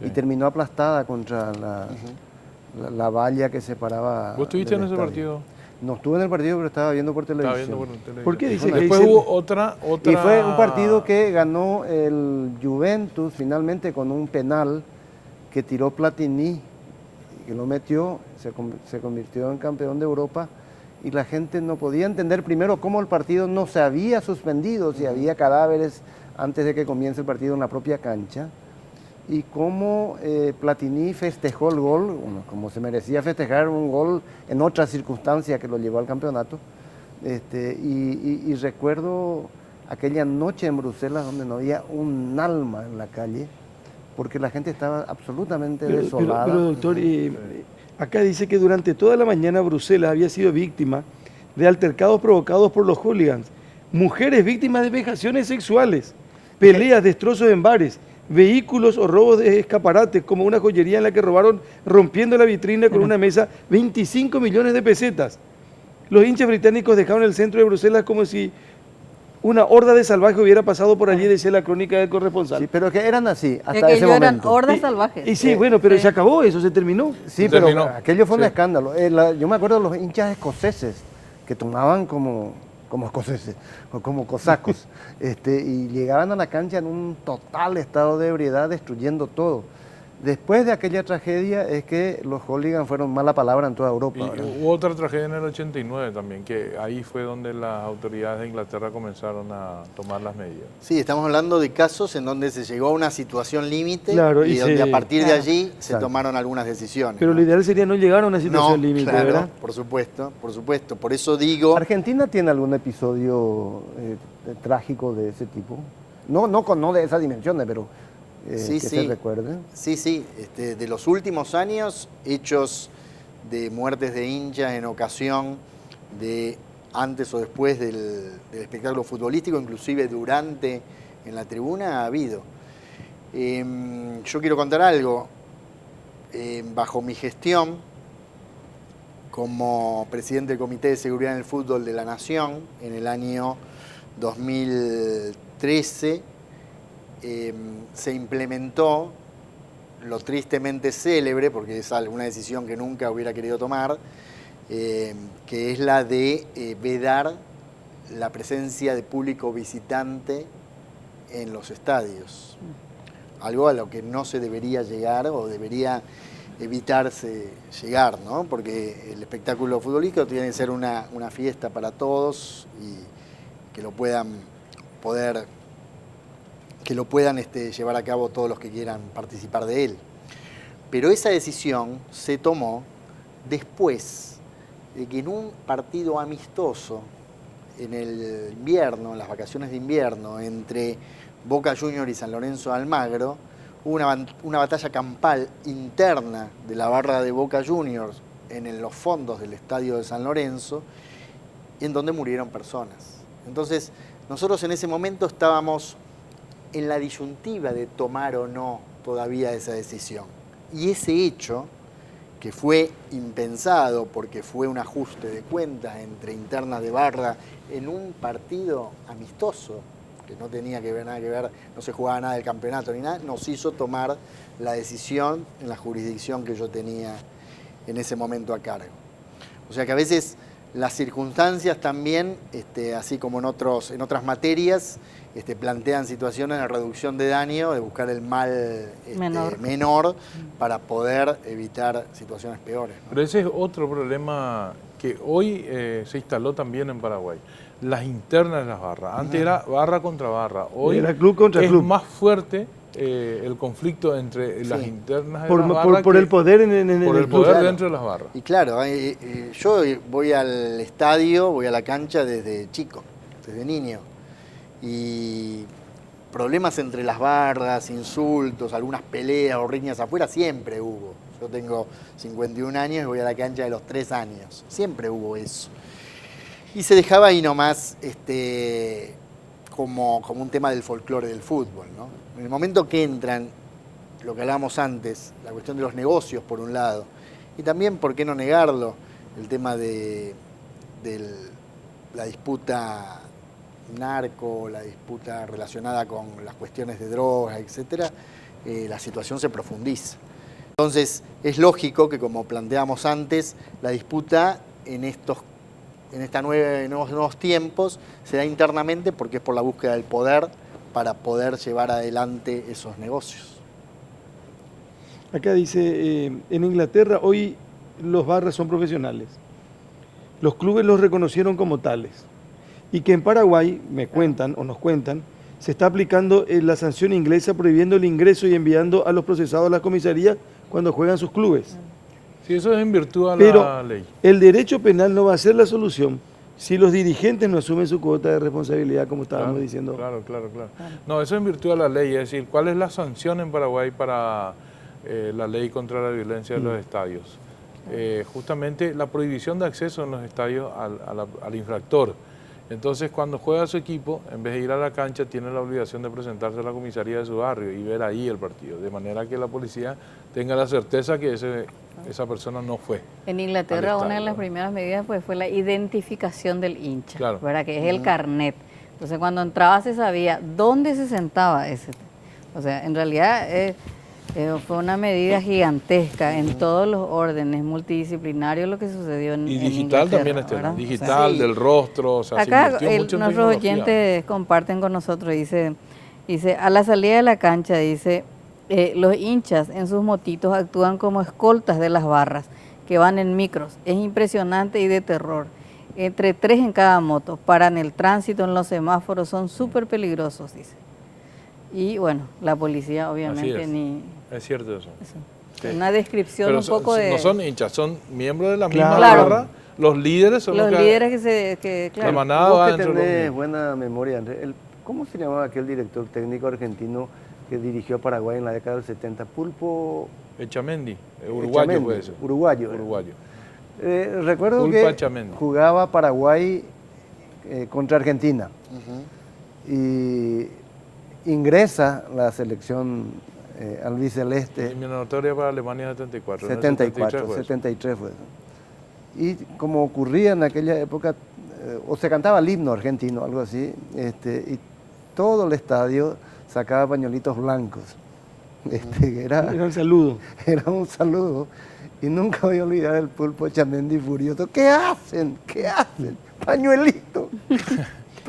y Sí. terminó aplastada contra la valla que separaba. ¿Vos estuviste del en ese estadio. partido? No estuve en el partido, pero estaba viendo por Estaba televisión. viendo por televisión. ¿Por qué dice Después Heysel? hubo otra... Y fue un partido que ganó el Juventus finalmente con un penal que tiró Platini, que lo metió, se convirtió en campeón de Europa, y la gente no podía entender primero cómo el partido no se había suspendido, si había cadáveres antes de que comience el partido en la propia cancha, y cómo Platini festejó el gol, bueno, como se merecía festejar un gol en otra circunstancia que lo llevó al campeonato. Y recuerdo aquella noche en Bruselas donde no había un alma en la calle, porque la gente estaba absolutamente desolada. Pero, doctor, acá dice que durante toda la mañana Bruselas había sido víctima de altercados provocados por los hooligans, mujeres víctimas de vejaciones sexuales, peleas, destrozos en bares, vehículos o robos de escaparates, como una joyería en la que robaron, rompiendo la vitrina con una mesa, 25 millones de pesetas. Los hinchas británicos dejaron el centro de Bruselas como si una horda de salvajes hubiera pasado por allí, decía la crónica del corresponsal. Sí, pero que eran así, Es hasta que ese ellos eran momento. hordas salvajes. Y sí, bueno, pero se acabó eso, se terminó. Sí, pero Terminó. aquello fue un Sí. escándalo. Yo me acuerdo de los hinchas escoceses que tomaban como escoceses o como cosacos, y llegaban a la cancha en un total estado de ebriedad, destruyendo todo. Después de aquella tragedia es que los hooligans fueron mala palabra en toda Europa. Y ¿verdad? hubo otra tragedia en el 89 también, que ahí fue donde las autoridades de Inglaterra comenzaron a tomar las medidas. Sí, estamos hablando de casos en donde se llegó a una situación límite, Claro, y y donde se- a partir de Claro. allí se Claro. tomaron algunas decisiones. Pero ¿no? lo ideal sería no llegar a una situación No, límite, claro, ¿verdad? por supuesto, por supuesto. Por eso digo... ¿Argentina tiene algún episodio trágico de ese tipo? No de esas dimensiones, pero Sí, que sí. se recuerden. Sí, sí, de los últimos años, hechos de muertes de hinchas en ocasión de antes o después del espectáculo futbolístico, inclusive durante en la tribuna, ha habido. Yo quiero contar algo. Bajo mi gestión, como presidente del Comité de Seguridad en el Fútbol de la Nación, en el año 2013, se implementó lo tristemente célebre, porque es una decisión que nunca hubiera querido tomar, que es la de vedar la presencia de público visitante en los estadios. Algo a lo que no se debería llegar o debería evitarse llegar, ¿no? Porque el espectáculo futbolístico tiene que ser una fiesta para todos y que lo puedan llevar a cabo todos los que quieran participar de él. Pero esa decisión se tomó después de que en un partido amistoso en el invierno, en las vacaciones de invierno, entre Boca Juniors y San Lorenzo de Almagro, hubo una batalla campal interna de la barra de Boca Juniors en los fondos del estadio de San Lorenzo, en donde murieron personas. Entonces, nosotros en ese momento estábamos en la disyuntiva de tomar o no todavía esa decisión. Y ese hecho, que fue impensado porque fue un ajuste de cuentas entre internas de barra en un partido amistoso, que no tenía nada que ver, no se jugaba nada del campeonato ni nada, nos hizo tomar la decisión en la jurisdicción que yo tenía en ese momento a cargo. O sea que a veces las circunstancias también, así como en otras materias, plantean situaciones de reducción de daño, de buscar el mal menor para poder evitar situaciones peores, ¿no? Pero ese es otro problema que hoy se instaló también en Paraguay. Las internas de las barras. Antes era barra contra barra. Hoy era club contra es club. más fuerte el conflicto entre las internas de por, las barras por el poder por el club. poder Claro. dentro de las barras. Y claro, yo voy al estadio, voy a la cancha desde chico, desde niño. Y problemas entre las barras, insultos, algunas peleas o riñas afuera, siempre hubo. Yo tengo 51 años y voy a la cancha de los 3 años. Siempre hubo eso. Y se dejaba ahí nomás como un tema del folclore del fútbol, ¿no? En el momento que entran, lo que hablábamos antes, la cuestión de los negocios por un lado, y también, ¿por qué no negarlo?, el tema de la disputa narco, la disputa relacionada con las cuestiones de drogas, etcétera, la situación se profundiza. Entonces, es lógico que, como planteamos antes, la disputa en estos nuevos tiempos se da internamente porque es por la búsqueda del poder para poder llevar adelante esos negocios. Acá dice, en Inglaterra hoy los barras son profesionales. Los clubes los reconocieron como tales. Y que en Paraguay, nos cuentan, se está aplicando la sanción inglesa prohibiendo el ingreso y enviando a los procesados a la comisaría cuando juegan sus clubes. Sí, eso es en virtud a Pero la ley. el derecho penal no va a ser la solución si los dirigentes no asumen su cuota de responsabilidad, como estábamos diciendo. Claro. No, eso es en virtud a la ley, es decir, ¿cuál es la sanción en Paraguay para la ley contra la violencia de los estadios? Justamente la prohibición de acceso en los estadios al infractor. Entonces, cuando juega su equipo, en vez de ir a la cancha, tiene la obligación de presentarse a la comisaría de su barrio y ver ahí el partido, de manera que la policía tenga la certeza que esa persona no fue. En Inglaterra una de las primeras medidas fue la identificación del hincha, Claro. ¿verdad? Que es el carnet. Entonces, cuando entraba se sabía dónde se sentaba ese. O sea, en realidad fue una medida gigantesca en todos los órdenes, multidisciplinarios, lo que sucedió en digital Inglaterra, también, ¿verdad? digital, O sea, del rostro, o sea, acá se invirtió mucho en nuestros tecnología. oyentes comparten con nosotros, dice, a la salida de la cancha, dice, los hinchas en sus motitos actúan como escoltas de las barras que van en micros. Es impresionante y de terror. Entre 3 en cada moto, paran el tránsito en los semáforos, son súper peligrosos, dice. Y bueno, la policía obviamente ni... Es cierto eso. Sí. Una descripción Pero un poco de... no son hinchas, son miembros de la Claro. misma Claro. barra. Los líderes son los los líderes La claro. manada Vos va que dentro de los tenés mismos. buena memoria, Andrés, ¿cómo se llamaba aquel director técnico argentino que dirigió a Paraguay en la década del 70? Pulpo Echamendi, uruguayo Echamendi, puede ser. Uruguayo. Uruguayo. Recuerdo Pulpo que Echamendi. jugaba Paraguay contra Argentina Ujú. y ingresa la selección albiceleste. Eliminatoria para Alemania 74. ¿no? 73 fue eso. Y como ocurría en aquella época, o se cantaba el himno argentino, algo así, y todo el estadio sacaba pañuelitos blancos. Era un saludo. Era un saludo. Y nunca voy a olvidar el Pulpo Chamendi furioso. ¿Qué hacen? ¿Qué hacen? Pañuelito.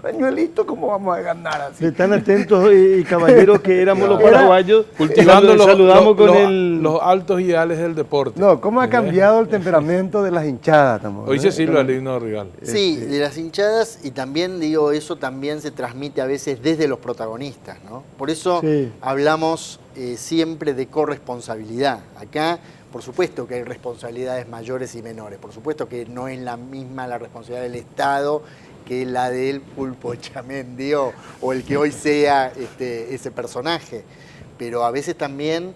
Pañuelito, ¿cómo vamos a ganar así? De tan atentos y caballeros que éramos los Era- paraguayos, Cultivando saludamos con los altos ideales del deporte. No, ¿cómo ha cambiado el temperamento de las hinchadas? Tamo, Hoy se ¿eh? silba el himno rival. Sí, de las hinchadas, y también digo, eso también se transmite a veces desde los protagonistas, ¿no? Por eso Sí. hablamos siempre de corresponsabilidad. Acá, por supuesto que hay responsabilidades mayores y menores, por supuesto que no es la misma la responsabilidad del Estado que la del Pulpo Chamendi o el que hoy sea ese personaje. Pero a veces también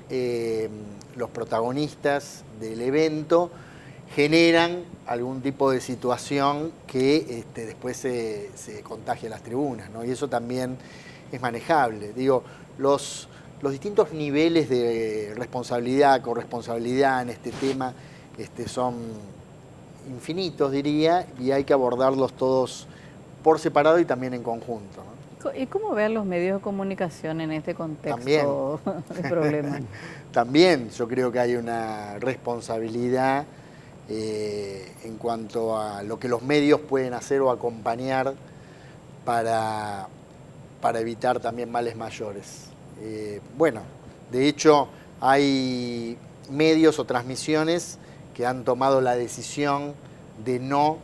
los protagonistas del evento generan algún tipo de situación que después se contagia en las tribunas, ¿no? Y eso también es manejable. Digo, los distintos niveles de responsabilidad, corresponsabilidad en este tema son infinitos, diría, y hay que abordarlos todos por separado y también en conjunto, ¿no? ¿Y cómo ven los medios de comunicación en este contexto de problema? También yo creo que hay una responsabilidad en cuanto a lo que los medios pueden hacer o acompañar para evitar también males mayores. Bueno, de hecho hay medios o transmisiones que han tomado la decisión de no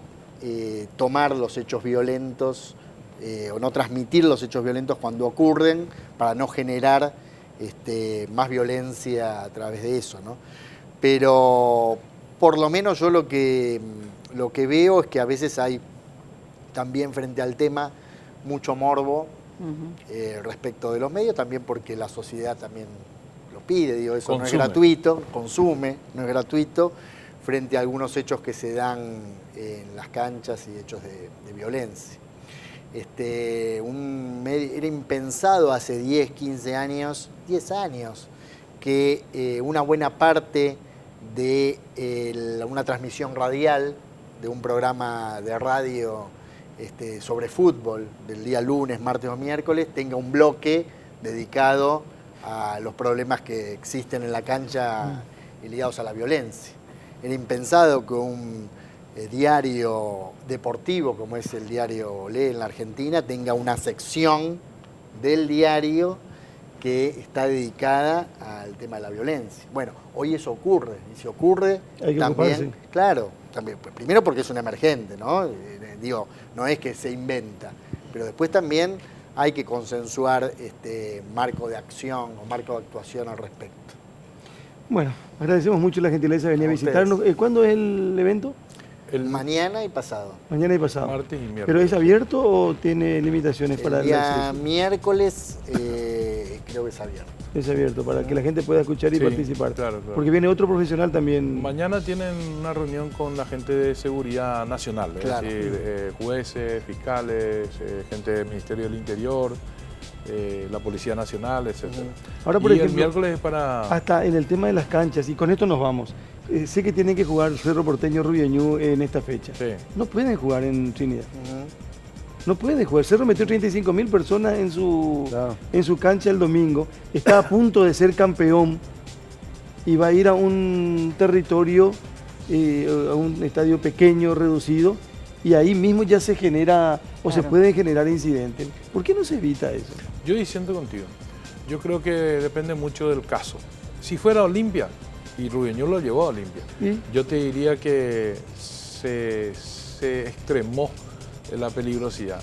tomar los hechos violentos o no transmitir los hechos violentos cuando ocurren para no generar más violencia a través de eso, ¿no? Pero por lo menos yo lo que veo es que a veces hay también frente al tema mucho morbo respecto de los medios, también porque la sociedad también lo pide, digo, eso no es gratuito, consume, no es gratuito, frente a algunos hechos que se dan en las canchas y hechos de violencia. Era impensado hace 10, 15 años, 10 años, que una buena parte de una transmisión radial de un programa de radio sobre fútbol del día lunes, martes o miércoles tenga un bloque dedicado a los problemas que existen en la cancha y ligados a la violencia. Era impensado que un diario deportivo como es el diario Olé en la Argentina tenga una sección del diario que está dedicada al tema de la violencia. Bueno, hoy eso ocurre, y si ocurre Hay que también, ocuparse. claro, también, pues, primero porque es un emergente, ¿no? Digo, no es que se inventa, pero después también hay que consensuar marco de acción o marco de actuación al respecto. Bueno, agradecemos mucho la gentileza de venir a A visitarnos. ¿Cuándo es el evento? El Mañana y pasado. Mañana y pasado. martes y miércoles. ¿Pero es abierto o tiene limitaciones para El el día acceso? miércoles creo que es abierto. Es abierto, para que la gente pueda escuchar y Sí, participar. claro, claro. Porque viene otro profesional también. Mañana tienen una reunión con la gente de seguridad nacional, es Claro. decir, jueces, fiscales, gente del Ministerio del Interior, la Policía Nacional, etc. Ahora, por y ejemplo, el miércoles es para... hasta en el tema de las canchas, y con esto nos vamos. Sé que tienen que jugar Cerro Porteño, Rubiañú en esta fecha. Sí. No pueden jugar en Trinidad. No puede jugar. Cerro metió 35.000 personas en su cancha el domingo. Está a punto de ser campeón y va a ir a un territorio, a un estadio pequeño, reducido, y ahí mismo ya se genera o se Claro. pueden generar incidentes. ¿Por qué no se evita eso? Yo diciendo contigo, yo creo que depende mucho del caso. Si fuera Olimpia, y Rubiañú lo llevó a Olimpia, ¿Sí? yo te diría que se extremó la peligrosidad.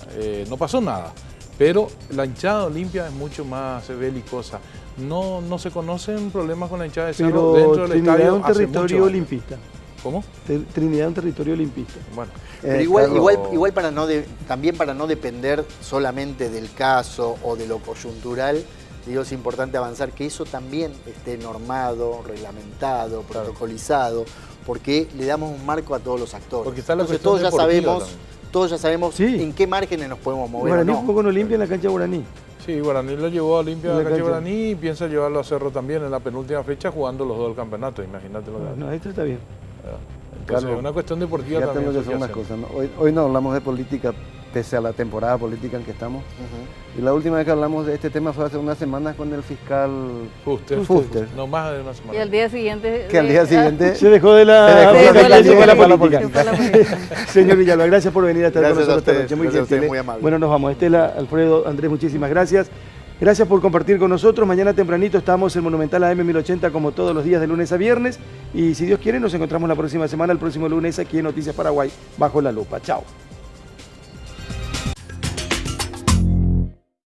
No pasó nada, pero la hinchada de Olimpia es mucho más belicosa. No se conocen problemas con la hinchada de Cerro Pero dentro del Trinidad es estadio un hace territorio muchos años. olimpista. ¿Cómo? Trinidad es un territorio olimpista. Bueno, Pero igual, Carlos, igual también para no depender solamente del caso o de lo coyuntural, digo, es importante avanzar que eso también esté normado, reglamentado, protocolizado, porque le damos un marco a todos los actores. Porque está la Entonces cuestión deportiva todos ya sabemos Sí. en qué márgenes nos podemos mover. Guaraní o no. jugó con Olimpia en la cancha Guaraní. sí, Guaraní lo llevó a Olimpia En a la la cancha cancha. Guaraní y piensa llevarlo a Cerro también en la penúltima fecha jugando los dos del campeonato, imagínate lo que No, esto está bien. Entonces, Carlos, es una cuestión deportiva fíjate también. lo que eso son las hacen. cosas, ¿no? Hoy no hablamos de política, pese a la temporada política en que estamos. Y la última vez que hablamos de este tema fue hace unas semanas con el fiscal Fuster. No más de una semana. Y al día siguiente... que al día siguiente Se dejó de la, Se dejó llegó a la la política. Se fue a la política. Señor Villalba, gracias por venir a estar Gracias con a nosotros esta ustedes, noche. Muy gracias a ustedes, gentil. muy amable. Bueno, nos vamos. Estela, Alfredo, Andrés, muchísimas gracias. Gracias por compartir con nosotros. Mañana tempranito estamos en Monumental AM 1080 como todos los días de lunes a viernes. Y si Dios quiere, nos encontramos la próxima semana, el próximo lunes aquí en Noticias Paraguay, Bajo la Lupa. Chao.